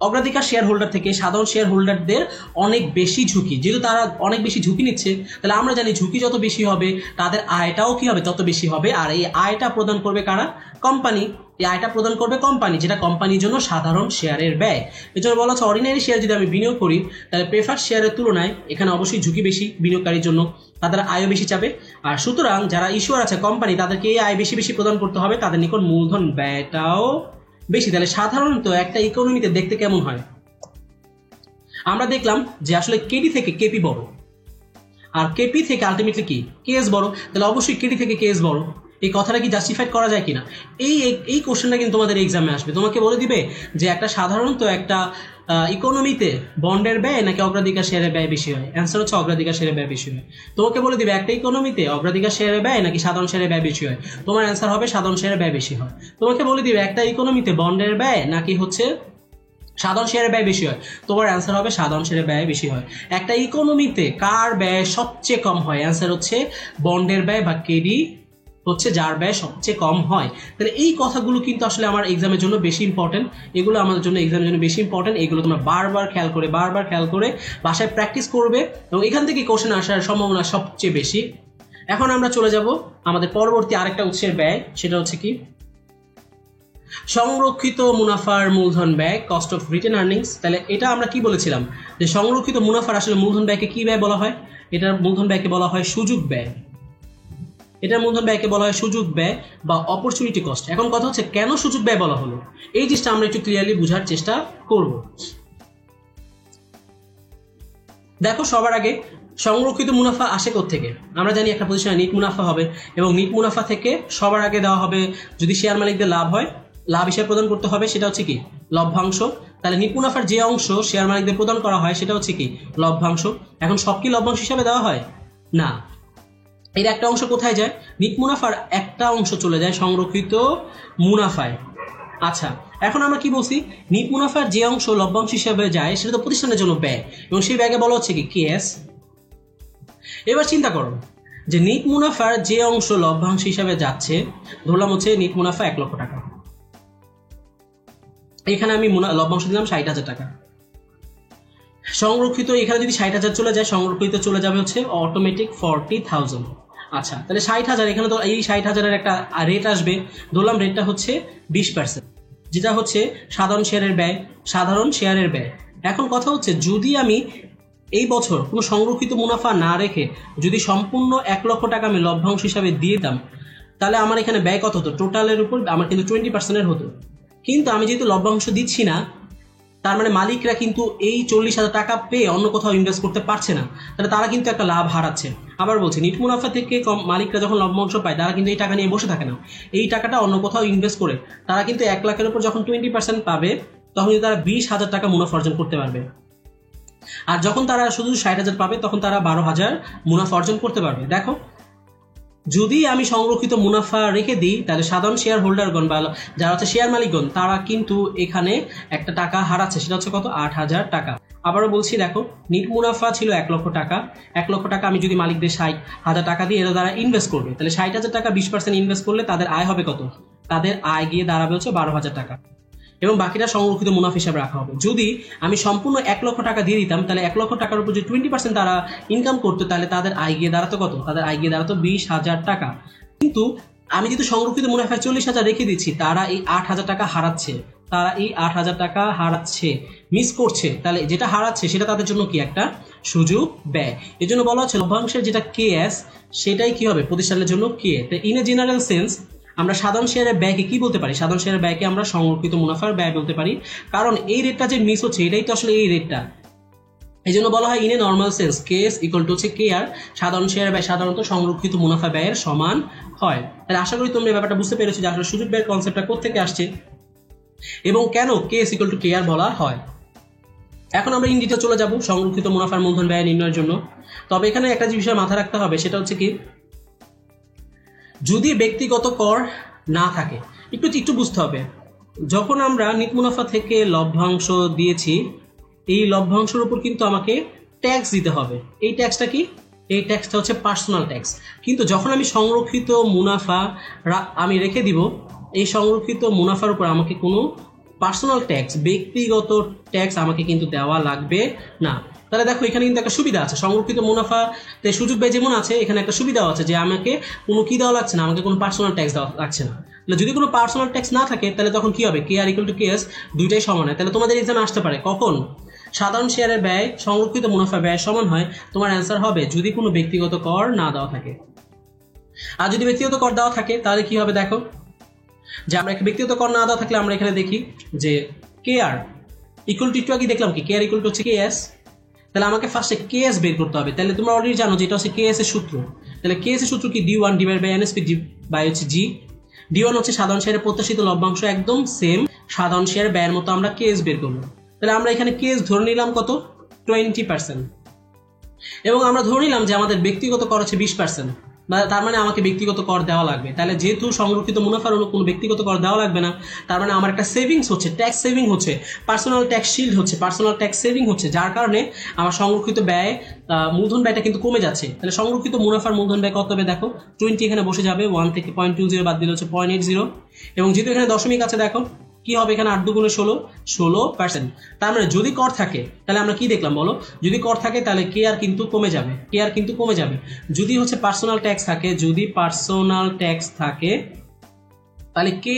অগ্রাধিকার শেয়ার হোল্ডার থেকে সাধারণ শেয়ার হোল্ডারদের অনেক বেশি ঝুঁকি। যেহেতু তারা অনেক বেশি ঝুঁকি নিচ্ছে, তাহলে আমরা জানি ঝুঁকি যত বেশি হবে, তাদের আয়টাও কি হবে? তত বেশি হবে। আর এই আয়টা প্রদান করবে কারা? কোম্পানি। এই আয়টা প্রদান করবে কোম্পানি, যেটা কোম্পানির জন্য সাধারণ শেয়ারের ব্যয়। এজন্য বলা হচ্ছে অর্ডিনারি শেয়ার যদি আমি বিনিয়োগ করি, তাহলে প্রেফার্ড শেয়ারের তুলনায় এখানে অবশ্যই ঝুঁকি বেশি বিনিয়োগকারীর জন্য, তাদের আয়ও বেশি চাবে। আর সুতরাং যারা ইস্যুয়ার আছে কোম্পানি, তাদেরকে এই আয় বেশি বেশি প্রদান করতে হবে, তাদের নিকট মূলধন ব্যয়টাও বেশি। তাহলে সাধারণত একটা ইকোনমিতে দেখতে কেমন হয়? আমরা দেখলাম যে আসলে কেডি থেকে কেপি বড়, আর কেপি থেকে আলটিমেটলি কি? কেএস বড়। তাহলে অবশ্যই কেডি থেকে কেএস বড়। এই কথাটা কি জাস্টিফাইড করা যায় কিনা? এই কোশ্চেনটা কিন্তু তোমাদের এক্সামে আসবে। তোমাকে বলে দিবে যে একটা সাধারণত একটা ইকোনমিতে বন্ডের ব্যয় নাকি অগ্রাধিকার শেয়ারের ব্যয় বেশি হয়? অ্যান্সার হচ্ছে অগ্রাধিকার শেয়ারের ব্যয় বেশি হয়। তোমাকে বলে দিবে একটা ইকোনমিতে অগ্রাধিকার শেয়ারের ব্যয় নাকি সাধারণ শেয়ারের ব্যয় বেশি হয়? তোমার অ্যান্সার হবে সাধারণ শেয়ারের ব্যয় বেশি হয়। তোমাকে বলে দিবে একটা ইকোনমিতে বন্ডের ব্যয় নাকি হচ্ছে সাধারণ শেয়ারের ব্যয় বেশি হয়? তোমার অ্যান্সার হবে সাধারণ শেয়ারের ব্যয় বেশি হয়। একটা ইকোনমিতে কার ব্যয় সবচেয়ে কম হয়? অ্যান্সার হচ্ছে বন্ডের ব্যয় বা কেডি হচ্ছে যার ব্যয় সবচেয়ে কম হয়। তাহলে এই কথাগুলো কিন্তু আসলে আমার এক্সামের জন্য বেশি ইম্পর্টেন্ট। এগুলো আমাদের জন্য এক্সামের জন্য বেশি ইম্পর্টেন্ট। এগুলো তোমরা বারবার খেয়াল করে বাসায় প্র্যাকটিস করবে, এবং এখান থেকে কোশ্চেন আসার সম্ভাবনা সবচেয়ে বেশি। এখন আমরা চলে যাব আমাদের পরবর্তী আরেকটা উৎসের ব্যয়। সেটা হচ্ছে কি? সংরক্ষিত মুনাফার মূলধন ব্যয়, কস্ট অফ রিটেন আর্নিংস। তাহলে এটা আমরা কি বলেছিলাম যে সংরক্ষিত মুনাফার আসলে মূলধন ব্যয়কে কি ব্যয় বলা হয়? এটার মূলধন ব্যয়কে বলা হয় সুযোগ ব্যয়। এটার মূলধন ব্যয়কে বলা হয় সুযোগ ব্যয় বা অপরচুনিটি কস্ট। এখন কথা হচ্ছে কেন সুযোগ ব্যয় বলা হলো, এই জিনিসটা আমরা একটু ক্লিয়ারলি বোঝার চেষ্টা করব। দেখো সবার আগে সংরক্ষিত মুনাফা আসে কোত্থেকে? আমরা জানি একটা প্রতিষ্ঠানে নিট মুনাফা হবে, এবং নিট মুনাফা থেকে সবার আগে দেওয়া হবে, যদি শেয়ার মালিকদের লাভ হয়, লাভ হিসেবে প্রদান করতে হবে, সেটা হচ্ছে কি? লভ্যাংশ। তাহলে নিট মুনাফার যে অংশ শেয়ার মালিকদের প্রদান করা হয় সেটা হচ্ছে কি? লভ্যাংশ। এখন সব কি লভ্যাংশ হিসাবে দেওয়া হয়? না। এর একটা অংশ কোথায় যায়? নিট মুনাফার একটা অংশ চলে যায় সংরক্ষিত মুনাফায়। আচ্ছা, এখন আমরা কি বলছি? নিট মুনাফার যে অংশ লভ্যাংশ হিসাবে যায় সেটা তো প্রতিষ্ঠানের জন্য ব্যয়, এবং সেই ব্যয়কে বলা হচ্ছে কি? কেএস। এবার চিন্তা করো যে নিট মুনাফার যে অংশ লভ্যাংশ হিসাবে যাচ্ছে, ধরলাম হচ্ছে নিট মুনাফা 1 লক্ষ টাকা। এখানে আমি লভ্যাংশ দিলাম 60,000 টাকা। সংরক্ষিত এখানে যদি 60,000 চলে যায়, সংরক্ষিত চলে যাবে হচ্ছে অটোমেটিক 40,000। আচ্ছা, তাহলে 60,000, এখানে তো এই 60,000-এর একটা রেট আসবে। ধরলাম রেটটা হচ্ছে 20%, যেটা হচ্ছে সাধারণ শেয়ারের ব্যয়। এখন কথা হচ্ছে যদি আমি এই বছর কোনো সংরক্ষিত মুনাফা না রেখে যদি সম্পূর্ণ 1 লক্ষ টাকা আমি লভ্যাংশ হিসাবে দিয়ে দিতাম, তাহলে আমার এখানে ব্যয় কত হতো? টোটালের উপর আমার কিন্তু 20% হতো। কিন্তু আমি যেহেতু লভ্যাংশ দিচ্ছি না, তার মানে মালিকরা কিন্তু এই 40,000 টাকা পেয়ে অন্য কোথাও ইনভেস্ট করতে পারছে না, তাহলে তারা কিন্তু একটা লাভ হারাচ্ছে। আবার বলছি, নিট মুনাফা থেকে মালিকরা যখন লভ্যাংশ পায়, তারা কিন্তু এই টাকা নিয়ে বসে থাকে না, এই টাকাটা অন্য কোথাও ইনভেস্ট করে তারা কিন্তু 1 লাখের উপর যখন 20% পাবে, তখন কিন্তু তারা 20,000 টাকা মুনাফা অর্জন করতে পারবে। আর যখন তারা শুধু 60,000 পাবে, তখন তারা 12,000 মুনাফা অর্জন করতে পারবে। দেখো, যদি আমি সংরক্ষিত মুনাফা রেখে দিই, তাহলে সাধারণ শেয়ার হোল্ডারগণ বা যারা হচ্ছে শেয়ার মালিকগণ, তারা কিন্তু এখানে একটা টাকা হারাচ্ছে, সেটা হচ্ছে কত? 8,000 টাকা। আবারও বলছি, দেখো নিট মুনাফা ছিল 1 লক্ষ টাকা। 1 লক্ষ টাকা আমি যদি মালিকদের 60,000 টাকা দিয়ে এরা তারা ইনভেস্ট করবে, তাহলে 60,000 টাকা 20% ইনভেস্ট করলে তাদের আয় হবে কত? তাদের আয় গিয়ে দাঁড়াবে হচ্ছে 12,000 টাকা, এবং বাকিটা সংরক্ষিত মুনাফা হিসাবে রাখা হবে। যদি আমি সম্পূর্ণ 1 লক্ষ টাকা দিয়ে দিতাম, তাহলে 1 লক্ষ টাকার উপর যদি 20% তারা ইনকাম করতো, তাহলে তাদের আয় গিয়ে দাঁড়াতো কত? তাদের আয় গিয়ে দাঁড়াতো 20,000 টাকা। কিন্তু আমি যেহেতু সংরক্ষিত মুনাফায় 40,000 রেখে দিচ্ছি, তারা এই 8,000 টাকা হারাচ্ছে, তারা এই 8,000 টাকা হারাচ্ছে, মিস করছে। তাহলে যেটা হারাচ্ছে সেটা তাদের জন্য কি? একটা সুযোগ ব্যয়। এই জন্য বলা হচ্ছে লভ্যাংশের যেটা কেএস সেটাই কি হবে? প্রতিষ্ঠানের জন্য কে। ইন এ জেনারেল সেন্স আমরা সাধারণ শেয়ারের ব্যয়কে কি বলতে পারি? সাধারণ শেয়ারের ব্যয়কে আমরা সংরক্ষিত মুনাফার ব্যয় বলতে পারি, কারণ এই রেটটা যে মিস হচ্ছে এটাই তো আসলে এই রেটটা। এই জন্য বলা হয় in a normal sense KS equal to হচ্ছে কে আর সাধারণ শেয়ারের ব্যয় সাধারণত সংরক্ষিত মুনাফা ব্যয়ের সমান হয়। তাহলে আশা করি তোমরা এই ব্যাপারটা বুঝতে পেরেছো যে আসলে সুযোগ ব্যয়ের কনসেপ্টটা কোত্থেকে আসছে এবং কেন কেএস ইকুয়াল টু কে আর বলা হয়। এখন আমরা ইন ডিটেইল চলে যাব সংরক্ষিত মুনাফার মূলধন ব্যয় নির্ণয়ের জন্য। তবে এখানে একটা যে বিষয় মাথায় রাখতে হবে সেটা হচ্ছে কি, যদি ব্যক্তিগত কর না থাকে, একটু বুঝতে হবে। যখন আমরা নিট মুনাফা থেকে লভ্যাংশ দিয়েছি, এই লভ্যাংশের উপর কিন্তু আমাকে ট্যাক্স দিতে হবে। এই ট্যাক্সটা কি? এই ট্যাক্সটা হচ্ছে পার্সোনাল ট্যাক্স। কিন্তু যখন আমি সংরক্ষিত মুনাফা আমি রেখে দিব, এই সংরক্ষিত মুনাফার উপর আমাকে কোনো পার্সোনাল ট্যাক্স, ব্যক্তিগত ট্যাক্স আমাকে কিন্তু দেওয়া লাগবে না। তাহলে দেখো এখানে কিন্তু একটা সুবিধা আছে, সংরক্ষিত মুনাফাতে সুযোগ ব্যয় যেমন আছে, এখানে একটা সুবিধাও আছে যে আমাকে কোনো কি দেওয়া লাগছে না, আমাকে কোনো পার্সোনাল ট্যাক্স দেওয়া লাগছে না। তাহলে যদি কোনো পার্সোনাল ট্যাক্স না থাকে তাহলে তখন কি হবে? কে আর ইকুয়াল টু কেএস দুইটাই সমান হয়। তাহলে তোমাদের এক্সামে আসতে পারে কখন সাধারণ শেয়ারের ব্যয় সংরক্ষিত মুনাফা ব্যয় সমান হয়, তোমার অ্যান্সার হবে যদি কোনো ব্যক্তিগত কর না দেওয়া থাকে। আর যদি ব্যক্তিগত কর দেওয়া থাকে তাহলে কি হবে? দেখো যে আমরা ব্যক্তিগত কর না দেওয়া থাকলে আমরা এখানে দেখি যে কে আর ইকুয়াল টু, একটু আগে দেখলাম কি কে আর ইকুয়াল টু হচ্ছে কেএস। তাহলে আমাকে ফার্স্টে কেএস বের করতে হবে। তাহলে তোমরা অলরেডি জানো যে এটা হচ্ছে কেএস এর সূত্র। তাহলে কেএস এর সূত্র কি? D1 divide by NSP by হচ্ছে জি। D1 হচ্ছে সাধারণ শেয়ারের প্রত্যাশিত লভ্যাংশ, একদম সেম সাধারণ শেয়ারের ব্যয়ের মতো আমরা কেএস বের করবো। তাহলে আমরা এখানে কেএস ধরে নিলাম কত? 20%, এবং আমরা ধরে নিলাম যে আমাদের ব্যক্তিগত কর হচ্ছে 20%, তার মানে আমাকে ব্যক্তিগত কর দেওয়া লাগবে। তাহলে যেহেতু সংরক্ষিত মুনাফার কোনো ব্যক্তিগত কর দেওয়া লাগবে না, তার মানে আমার একটা সেভিংস হচ্ছে, ট্যাক্স সেভিং হচ্ছে, পার্সোনাল ট্যাক্স শিল্ড হচ্ছে, পার্সোনাল ট্যাক্স সেভিং হচ্ছে, যার কারণে আমার সংরক্ষিত ব্যয় মূলধন ব্যয়টা কিন্তু কমে যাচ্ছে। তাহলে সংরক্ষিত মুনাফার মূলধন ব্যয় কত হবে? দেখো 20 এখানে বসে যাবে, 1 থেকে 0.20 বাদ দিলে হচ্ছে 0.80, এবং যেহেতু এখানে দশমিক আছে দেখো কি হবে? এখানে 8 দুগুণে 16%। তার মানে যদি কর থাকে তাহলে আমরা কি দেখলাম বলো? যদি কর থাকে তাহলে কে আর কিন্তু কমে যাবে, কে আর কিন্তু কমে যাবে। যদি হচ্ছে পার্সোনাল ট্যাক্স থাকে, যদি পার্সোনাল ট্যাক্স থাকে তাহলে কে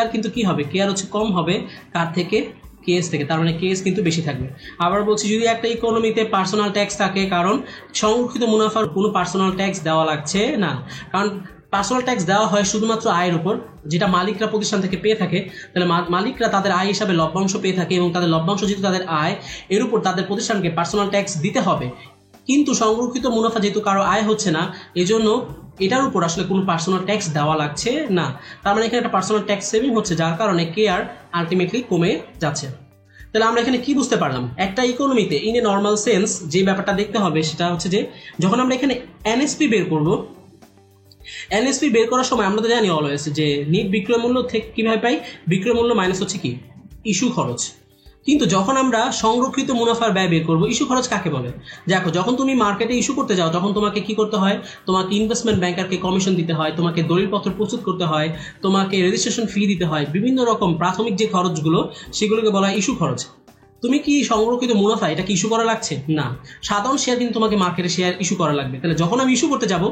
আর কিন্তু কি হবে? কে আর হচ্ছে কম হবে কার থেকে? কেএস থেকে। তার মানে কেএস কিন্তু বেশি থাকবে। আবার বলছি যদি একটা ইকোনমিতে পার্সোনাল ট্যাক্স থাকে, কারণ সংরক্ষিত মুনাফার কোনো পার্সোনাল ট্যাক্স দেওয়া লাগছে না, কারণ পার্সোনাল ট্যাক্স দেওয়া হয় শুধুমাত্র আয়ের উপর, যেটা মালিকরা প্রতিষ্ঠান থেকে পেয়ে থাকে। তাহলে মালিকরা তাদের আয় হিসাবে লভ্যাংশ পেয়ে থাকে, এবং তাদের লভ্যাংশ যেহেতু তাদের আয়, এর উপর তাদের প্রতিষ্ঠানকে পার্সোনাল ট্যাক্স দিতে হবে। কিন্তু সংরক্ষিত মুনাফা যেহেতু কারো আয় হচ্ছে না, এজন্য এটার উপর আসলে কোনো পার্সোনাল ট্যাক্স দেওয়া লাগছে না। তার মানে এখানে একটা পার্সোনাল ট্যাক্স সেভিং হচ্ছে, যার কারণে কে আর আলটিমেটলি কমে যাচ্ছে। তাহলে আমরা এখানে কি বুঝতে পারলাম? একটা ইকোনমিতে ইন এ নর্মাল সেন্স যে ব্যাপারটা দেখতে হবে সেটা হচ্ছে যে যখন আমরা এখানে এনএসপি বের করব, এনএসপি বের করার সময় আমরা তো জানি অলওয়েজ যে নিট বিক্রয় মূল্য থেকে কিভাবে পাই? বিক্রয় মূল্য মাইনাস হচ্ছে কি? ইস্যু খরচ। কিন্তু যখন আমরা সংরক্ষিত মুনাফার ব্যয় বের করবো, ইস্যু খরচ কাকে বলে? দেখো যখন তুমি মার্কেটে ইস্যু করতে যাও তখন তোমাকে কি করতে হয়? তোমাকে ইনভেস্টমেন্ট ব্যাংকারকে কমিশন দিতে হয়, তোমাকে দলিলপত্র প্রস্তুত করতে হয়, তোমাকে রেজিস্ট্রেশন ফি দিতে হয়, বিভিন্ন রকম প্রাথমিক যে খরচগুলো সেগুলোকে বলা হয় ইস্যু খরচ। তুমি কি সংরক্ষিত মুনাফা এটা কি ইস্যু করা লাগছে? না। সাধারণ শেয়ার কিন্তু তোমাকে মার্কেটে শেয়ার ইস্যু করা লাগবে। তাহলে যখন আমি ইস্যু করতে যাব,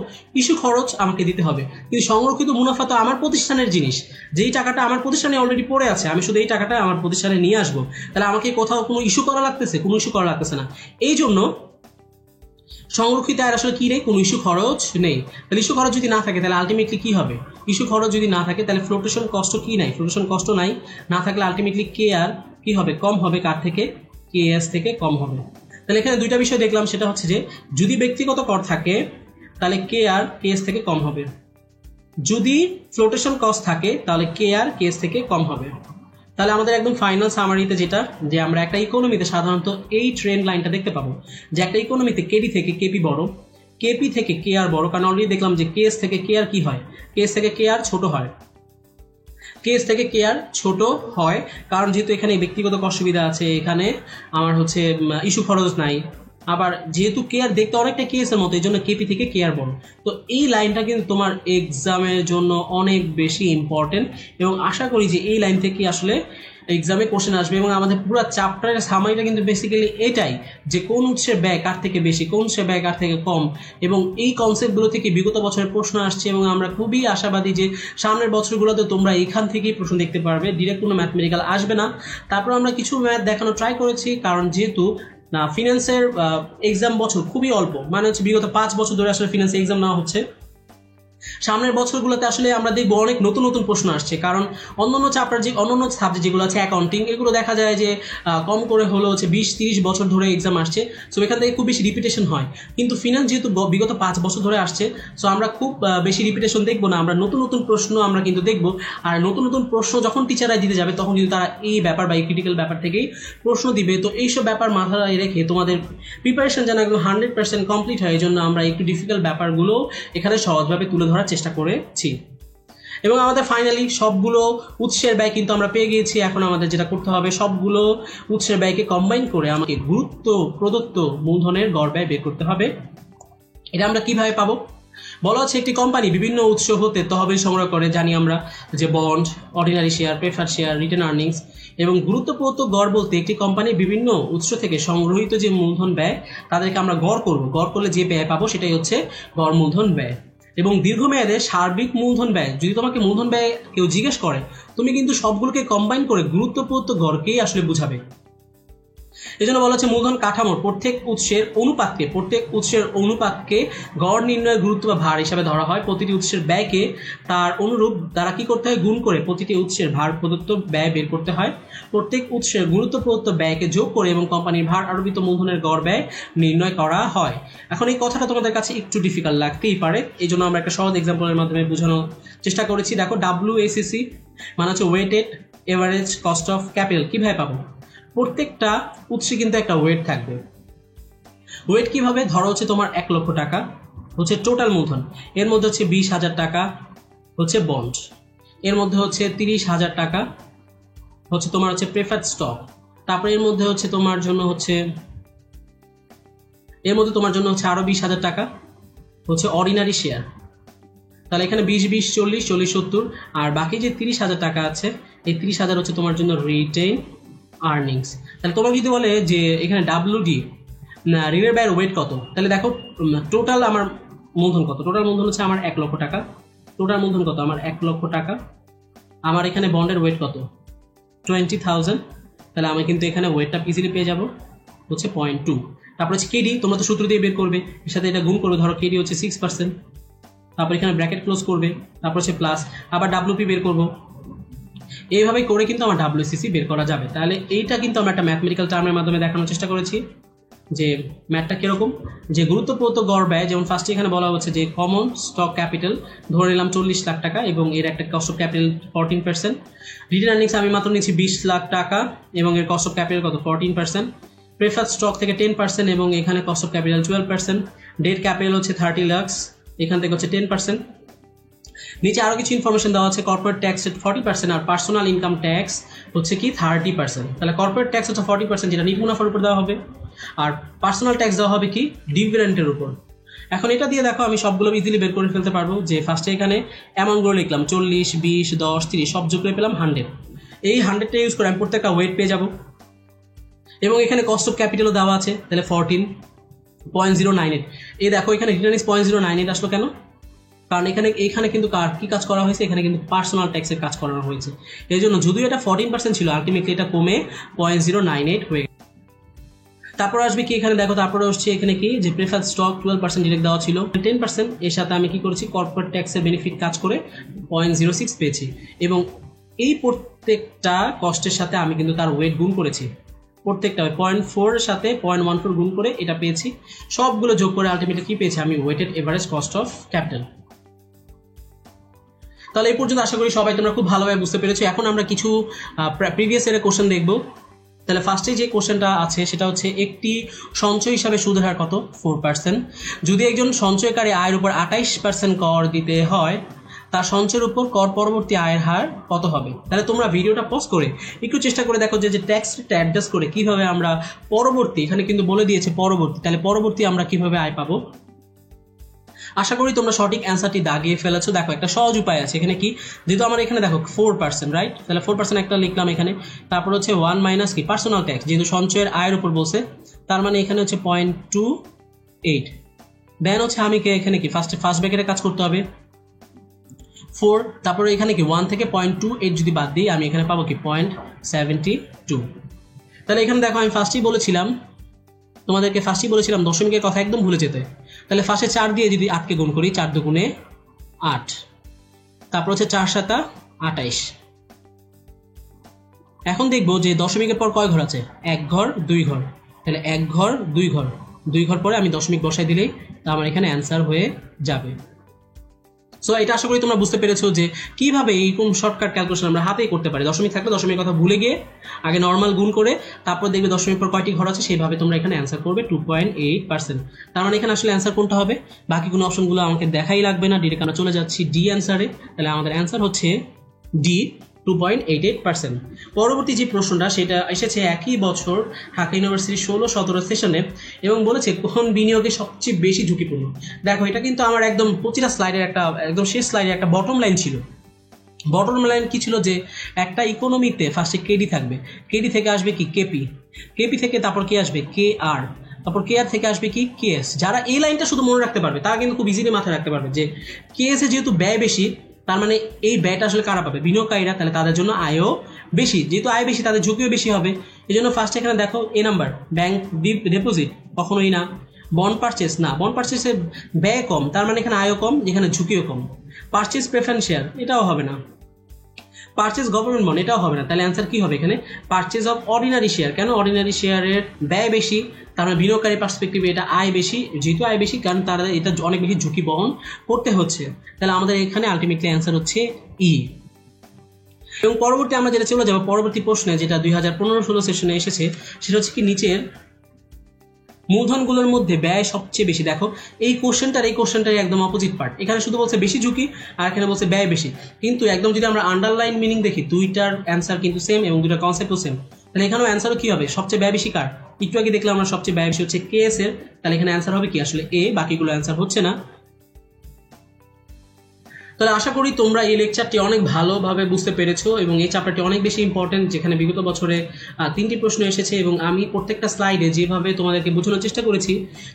ইস্যু খরচ আমাকে দিতে হবে। কিন্তু সংরক্ষিত মুনাফা তো আমার প্রতিষ্ঠানের জিনিস, যেই টাকাটা আমার প্রতিষ্ঠানে অলরেডি পড়ে আছে, আমি শুধু এই টাকাটা আমার প্রতিষ্ঠানে নিয়ে আসবো। তাহলে আমাকে কোথাও কোনো ইস্যু করা লাগতেছে? কোনো ইস্যু করা লাগতেছে না। এই জন্য সংরক্ষিত আয়ের আসলে কি নেই? কোনো ইস্যু খরচ নেই। তাহলে ইস্যু খরচ যদি না থাকে তাহলে আলটিমেটলি কি হবে? ইস্যু খরচ যদি না থাকে তাহলে ফ্লোটেশন কষ্ট কি নাই? ফ্লোটেশন কষ্ট নাই, না থাকলে আলটিমেটলি কে আর কি হবে? কম হবে কার থেকে? কেএস থেকে কম হবে। তাহলে এখানে দুইটা বিষয় দেখলাম, সেটা হচ্ছে যে যদি ব্যক্তিগত কর থাকে তাহলে কে আর কেএস থেকে কম হবে, যদি ফ্লোটেশন কস্ট থাকে তাহলে কে আর কেএস থেকে কম হবে। তাহলে আমাদের একদম ফাইনাল সামারিতে যেটা, যে আমরা একটা ইকোনমিতে সাধারণত এই ট্রেন্ড লাইনটা দেখতে পাবো যে একটা ইকোনমিতে কেডি থেকে কেপি বড়, কেপি থেকে কে আর বড়, কারণ অলরেডি দেখলাম যে কেএস থেকে কে আর কি হয়? কেএস থেকে কে আর ছোট হয়। কেস থেকে কেয়ার ছোট হয়, কারণ যেহেতু এখানে ব্যক্তিগত অসুবিধা আছে, এখানে আমার হচ্ছে ইস্যু খরচ নাই, আবার যেহেতু কেয়ার দেখতে অনেকটা কেসের মতো, এই জন্য কেপি থেকে কেয়ার বড়। তো এই লাইনটা কিন্তু তোমার এক্সামের জন্য অনেক বেশি ইম্পর্টেন্ট, এবং আশা করি যে এই লাইন থেকে আসলে এক্সামে কোশ্চেন আসবে। এবং আমাদের পুরো চ্যাপ্টারের সামারিটা কিন্তু বেসিক্যালি এটাই, যে কোন উৎসের ব্যয় কার থেকে বেশি, কোন উৎসের ব্যয় কার থেকে কম, এবং এই কনসেপ্টগুলো থেকে বিগত বছরের প্রশ্ন আসছে, এবং আমরা খুবই আশাবাদী যে সামনের বছরগুলোতে তোমরা এখান থেকেই প্রশ্ন দেখতে পারবে, ডিরেক্ট কোনো ম্যাথমেটিক্যাল আসবে না। তারপর আমরা কিছু ম্যাথ দেখানো ট্রাই করেছি, কারণ যেহেতু না ফিনান্সের এক্সাম বছর খুবই অল্প, মানে হচ্ছে বিগত 5 বছর ধরে আসলে ফিনান্সের এক্সাম নেওয়া হচ্ছে। সামনের বছরগুলোতে আসলে আমরা দেখবো অনেক নতুন নতুন প্রশ্ন আসছে, কারণ অন্যান্য চ্যাপ্টার যে অন্যান্য সাবজেক্ট যেগুলো আছে অ্যাকাউন্টিং, এগুলো দেখা যায় যে কম করে হলো হচ্ছে 20-30 বছর ধরে এক্সাম আসছে, সো এখান থেকে খুব বেশি রিপিটেশন হয়। কিন্তু ফিনান্স যেহেতু বিগত 5 বছর ধরে আসছে, সো আমরা খুব বেশি রিপিটেশন দেখবো না, আমরা নতুন নতুন প্রশ্ন আমরা কিন্তু দেখবো। আর নতুন নতুন প্রশ্ন যখন টিচাররা দিতে যাবে, তখন কিন্তু তারা এই ব্যাপার বা এই ক্রিটিক্যাল ব্যাপার থেকেই প্রশ্ন দিবে। তো এইসব ব্যাপার মাথায় রেখে তোমাদের প্রিপারেশন যেন একদম 100% কমপ্লিট হয়, এই জন্য আমরা একটু ডিফিকাল্ট ব্যাপারগুলো এখানে সহজভাবে তুলে ধরার চেষ্টা করেছি। এবং আমাদের ফাইনালি সবগুলো উৎসের ব্যয় কিন্তু আমরা পেয়ে গিয়েছি। এখন আমাদের যেটা করতে হবে, সবগুলো উৎসের ব্যয়কে কম্বাইন করে আমাকে গুরুত্ব প্রদত্ত মূলধনের গড় ব্যয় বের করতে হবে। এটা আমরা কিভাবে পাবো? বলা হচ্ছে একটি কোম্পানি বিভিন্ন উৎস হতে তহবিল সংগ্রহ করে, জানি আমরা যে bond, ordinary share, preferred share, written earnings. এবং গুরুত্ব প্রদত্ত গড় বলতে একটি কোম্পানির বিভিন্ন উৎস থেকে সংগ্রহিত যে মূলধন ব্যয়, তাদেরকে আমরা গড় করব, গড় করলে যে ব্যয় পাবো সেটাই হচ্ছে গড় মূলধন ব্যয়। এবং দীর্ঘমেয়াদে সার্বিক মূলধন ব্যয়, যদি তোমাকে মূলধন ব্যয় কেউ জিজ্ঞেস করে, তুমি কিন্তু সবগুলোকে কম্বাইন করে গুরুত্ব প্রদত্ত গড়কেই আসলে বুঝাবে। এই জন্য বলা হচ্ছে মূলধন কাঠামোর প্রত্যেক উৎসের অনুপাতকে গড় নির্ণয়ের গুরুত্ব বা ভার হিসাবে ধরা হয়। প্রতিটি উৎসের ব্যয়কে তার অনুরূপ দ্বারা কি করতে হয়, গুণ করে প্রতিটি উৎসের ভার প্রদত্ত ব্যয় বের করতে হয়। প্রত্যেক উৎসের গুরুত্ব প্রদত্ত ব্যয়কে যোগ করে এবং কোম্পানির ভার আরোপিত মূলধনের গড় ব্যয় নির্ণয় করা হয়। এখন এই কথাটা তোমাদের কাছে একটু ডিফিকাল্ট লাগতেই পারে, এই জন্য আমরা একটা সহজ এক্সাম্পলের মাধ্যমে বোঝানোর চেষ্টা করেছি। দেখো, WACC মানে হচ্ছে weighted average cost of capital. কিভাবে পাবো? প্রত্যেকটা উৎসে কিন্তু একটা ওয়েট থাকবে। ওয়েট কিভাবে? ধরো হচ্ছে তোমার 1 লক্ষ টাকা হচ্ছে টোটাল মূলধন, এর মধ্যে হচ্ছে 20,000 টাকা হচ্ছে বন্ড, এর মধ্যে হচ্ছে 30,000 টাকা হচ্ছে তোমার হচ্ছে প্রেফার্ড স্টক, তারপরে এর মধ্যে হচ্ছে তোমার জন্য হচ্ছে আরো 20,000 টাকা হচ্ছে অর্ডিনারি শেয়ার। তাহলে এখানে 20-20, 40-40, 70, আর বাকি যে 30,000 টাকা আছে, এই 30,000 হচ্ছে তোমার জন্য রিটেইন আর্নিংস। তাহলে তোমার যদি বলে যে এখানে WD ঋণের ব্যয়ের ওয়েট কত, তাহলে দেখো টোটাল আমার মূলধন কত। টোটাল মূলধন হচ্ছে আমার 1 লক্ষ টাকা। টোটাল মূলধন কত? আমার 1 লক্ষ টাকা। আমার এখানে বন্ডের ওয়েট কত? 20,000। তাহলে আমি কিন্তু এখানে ওয়েটটা ইজিলি পেয়ে যাব হচ্ছে 0.2। তারপর হচ্ছে কেডি, তোমরা তো সূত্র দিয়ে বের করবে, এর সাথে এটা গুণ করবে। ধরো কেডি হচ্ছে 6%, তারপর এখানে ব্র্যাকেট ক্লোজ করবে, তারপর হচ্ছে প্লাস, আবার WP বের করবো। এইভাবে করে কিন্তু আমার WCC বের করা যাবে। তাহলে এইটা কিন্তু আমরা একটা ম্যাথমেটিক্যাল টার্মের মাধ্যমে দেখানোর চেষ্টা করেছি যে ম্যাথটা কিরকম, যে গুরুত্বপূর্ণ গড় ব্যয়। যেমন ফার্স্টে এখানে বলা হচ্ছে যে কমন স্টক ক্যাপিটাল ধরে নিলাম 40 লাখ টাকা, এবং এর একটা cost of capital 14%। Written earnings আমি মাত্র নিচ্ছি 20 লাখ টাকা, এবং এর কস্ট অফ ক্যাপিটাল কত? 14%। প্রেফার্ড স্টক থেকে 10%, এবং এখানে cost of capital 12%। Debt capital হচ্ছে 30 লাখ, এখান থেকে হচ্ছে 10%। নিচে আরো কিছু ইনফরমেশন দেওয়া আছে। কর্পোরেট ট্যাক্স 40%, আর পার্সোনাল ইনকাম ট্যাক্স হচ্ছে কি 30%। তাহলে কর্পোরেট ট্যাক্স হচ্ছে 40%, যেটা নিট মুনাফার উপর দেওয়া হবে, আর পার্সোনাল ট্যাক্স দেওয়া হবে কি ডিভিডেন্ডের উপর। এখন এটা দিয়ে দেখো আমি সবগুলো ইজিলি বের করে ফেলতে পারবো। যে ফার্স্টে এখানে অ্যামাউন্টগুলো লিখলাম 40, 20, 10, 30, সব যোগ করে পেলাম 100। এই 100টা ইউজ করে আমি প্রত্যেকটা ওয়েট পেয়ে যাব। এবং এখানে কস্ট অফ ক্যাপিটালও দেওয়া আছে, তাহলে 14.098। এই দেখো এখানে রিটার্নিংস 0.098 আসলো কেন? কারণ এখানে কিন্তু কি কাজ করা হয়েছে? এখানে কিন্তু পার্সোনাল ট্যাক্সের কাজ করানো হয়েছে। এই জন্য যদিও এটা 14% ছিল, আলটিমেটলি এটা কমে 0.098 হয়ে গেছে। তারপর আসবে কি এখানে দেখো, তারপরে আসছে এখানে কি যে প্রেফার্ড স্টক 12% ডিরেক্ট দেওয়া ছিল, 10%। এর সাথে আমি কি করেছি? কর্পোরেট ট্যাক্সের বেনিফিট কাজ করে 0.06 পেয়েছি, এবং এই প্রত্যেকটা কস্টের সাথে আমি কিন্তু তার ওয়েট গুণ করেছি। প্রত্যেকটা 0.4 এর সাথে 0.14 গুণ করে এটা পেয়েছি। সবগুলো যোগ করে আলটিমেটলি কি পেয়েছি? আমি weighted average cost of capital. তাহলে এই পর্যন্ত আশা করি সবাই তোমরা খুব ভালোভাবে বুঝতে পেরেছো। এখন আমরা কিছু প্রিভিয়াস ইয়ারের কোশ্চেন দেখবো। তাহলে ফার্স্টে যে কোশ্চেনটা আছে সেটা হচ্ছে একটি সঞ্চয় হিসাবে সুদের হার কত? 4%। যদি একজন সঞ্চয়কারী আয়ের উপর 28% কর দিতে হয়, তার সঞ্চয়ের উপর কর পরবর্তী আয়ের হার কত হবে। তাহলে তোমরা ভিডিওটা পজ করে একটু চেষ্টা করে দেখো যে ট্যাক্স রেটটা অ্যাডজাস্ট করে কিভাবে আমরা পরবর্তী, এখানে কিন্তু বলে দিয়েছে পরবর্তী, তাহলে পরবর্তী আমরা কিভাবে আয় পাবো। আশা করি তোমরা সঠিক অ্যান্সারটি দাগিয়ে ফেলেছো। দেখো একটা সহজ উপায় আছে এখানে, কি যেহেতু আমার এখানে দেখো 4%, রাইট, তাহলে 4% একটা লিখলাম এখানে, তারপর হচ্ছে 1 মাইনাস কি পার্সোনাল ট্যাক্স, যেহেতু সঞ্চয়ের আয়ের উপর বলছে, তার মানে এখানে হচ্ছে 0.28, দেন হচ্ছে আমি এখানে কি ফার্স্ট ব্র্যাকেটে কাজ করতে হবে 4, তারপরে এখানে কি 1 থেকে 0.28 যদি বাদ দিই আমি এখানে পাবো কি 0.72। তাহলে এখানে দেখো আমি তোমাদেরকে ফার্স্টই বলেছিলাম দশমিকের কথা একদম ভুলে যেতে। তাহলে ফার্স্টে 4 দিয়ে যদি 8কে গুণ করি, 4 দুগুণে 8, তারপর হচ্ছে 4 7 28। এখন দেখবো যে দশমিকের পর কয় ঘর আছে, 1 ঘর 2 ঘর, তাহলে 1 ঘর 2 ঘর, 2 ঘর পরে আমি দশমিক বসাই দিলেই তা আমার এখানে অ্যান্সার হয়ে যাবে। সো এটা আশা করি তোমরা বুঝতে পেরেছো যে কিভাবে এইরকম শর্টকাট ক্যালকুলেশন আমরা হাতেই করতে পারি। দশমিক থাকলে দশমিকের কথা ভুলে গিয়ে আগে নর্মাল গুণ করে তারপর দেখবে দশমিক পর কয়টি ঘর আছে, সেইভাবে তোমরা এখানে অ্যান্সার করবে 2.8%। তার মানে এখানে আসলে অ্যান্সার কোনটা হবে, বাকি কোনো অপশনগুলো আমাকে দেখাই লাগবে না, ডিরেক্ট আমরা চলে যাচ্ছি ডি অ্যান্সারে। তাহলে আমাদের অ্যান্সার হচ্ছে ডি 2.88%। পরবর্তী যে প্রশ্নটা সেটা এসেছে একই বছর ঢাকা ইউনিভার্সিটি 16-17 সেশনে এবং বলেছে কোন বিনিয়োগে সবচেয়ে বেশি ঝুঁকিপূর্ণ। দেখো এটা কিন্তু আমার একদম প্রতিটা স্লাইডের একদম শেষ স্লাইডে একটা বটম লাইন ছিল। বটম লাইন কি ছিল যে একটা ইকোনমিতে ফার্স্টে কেডি থাকবে, কেডি থেকে আসবে কি কেপি, কেপি থেকে তারপর কি আসবে কে আর, তারপর কে আর থেকে আসবে কি কেএস। যারা এই লাইনটা শুধু মনে রাখতে পারবে তারা কিন্তু খুব ইজিলি মাথায় রাখতে পারবে যে কেএস এ যেহেতু ব্যয় বেশি, তার মানে এই ব্যয়টা আসলে কারা পাবে, বিনিয়োগকারীরা, তাহলে তাদের জন্য আয়ও বেশি, যেহেতু আয় বেশি তাদের ঝুঁকিও বেশি হবে। এই জন্য ফার্স্ট এখানে দেখো এ নাম্বার ব্যাংক ডিপোজিট কখনোই না, বন্ড পারচেস না, বন্ড পারচেসে ব্যয় কম, তার মানে এখানে আয়ও কম, যেখানে ঝুঁকিও কম। পারচেস প্রেফারেন্স শেয়ার এটাও হবে না, পারচেস গভর্নমেন্ট বন্ড এটাও হবে না। তাহলে অ্যান্সার কি হবে এখানে, পারচেস অফ অর্ডিনারি শেয়ার। কেন, অর্ডিনারি শেয়ারের ব্যয় বেশি, তার মানে বিনিয়োগকারী পার্সপেক্টিভে এটা আয় বেশি, যেহেতু আয় বেশি কারণ তারা এটা অনেক বেশি ঝুঁকি বহন করতে হচ্ছে। তাহলে আমাদের এখানে আলটিমেটলি অ্যান্সার হচ্ছে ই। এবং পরবর্তী আমরা যেটা চলে যাবো পরবর্তী প্রশ্নে, যেটা 2015-16 সেশনে এসেছে, সেটা হচ্ছে কি নিচের মূলধনগুলোর মধ্যে ব্যয় সবচেয়ে বেশি। দেখো এই কোশ্চেনটার একদম অপোজিট পার্ট, এখানে শুধু বলছে বেশি ঝুঁকি আর এখানে বলছে ব্যয় বেশি, কিন্তু একদম যদি আমরা আন্ডারলাইন মিনিং দেখি দুইটার অ্যান্সার কিন্তু সেম এবং দুইটার কনসেপ্টও সেম। তাহলে এখানেও অ্যান্সারও কি হবে, সবচেয়ে ব্যয় বেশি কার, একটু আগে দেখলাম আমরা সবচেয়ে ব্যয় বেশি হচ্ছে কেএস এর, তাহলে এখানে অ্যান্সার হবে কি আসলে এ, বাকিগুলো অ্যান্সার হচ্ছে না। তাহলে আশা করি তোমরা এই লেকচারটি অনেক ভালোভাবে বুঝতে পেরেছো এবং এই চ্যাপ্টারটি অনেক বেশি ইম্পর্টেন্ট, যেখানে বিগত বছরে 3টি প্রশ্ন এসেছে এবং আমি প্রত্যেকটা স্লাইডে যেভাবে তোমাদেরকে বোঝানোর চেষ্টা করেছি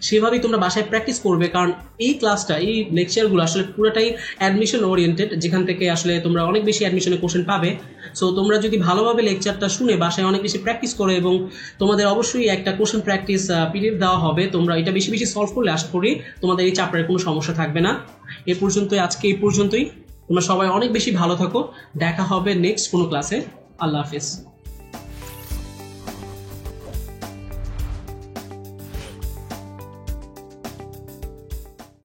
সেভাবেই তোমরা বাসায় প্র্যাকটিস করবে, কারণ এই ক্লাসটা, এই লেকচারগুলো আসলে পুরোটাই অ্যাডমিশন ওরিয়েন্টেড, যেখান থেকে আসলে তোমরা অনেক বেশি অ্যাডমিশনের কোশ্চেন পাবে। সো তোমরা যদি ভালোভাবে লেকচারটা শুনে বাসায় অনেক বেশি প্র্যাকটিস করো এবং তোমাদের অবশ্যই একটা কোশ্চেন প্র্যাকটিস পিডিএফ দেওয়া হবে, তোমরা এটা বেশি বেশি সলভ করলে আশা করি তোমাদের এই চ্যাপ্টারে কোনো সমস্যা থাকবে না। আজকে এই পর্যন্তই। তোমরা সবাই অনেক বেশি ভালো থাকো, দেখা হবে নেক্সট কোনো ক্লাসে। আল্লাহ হাফেজ।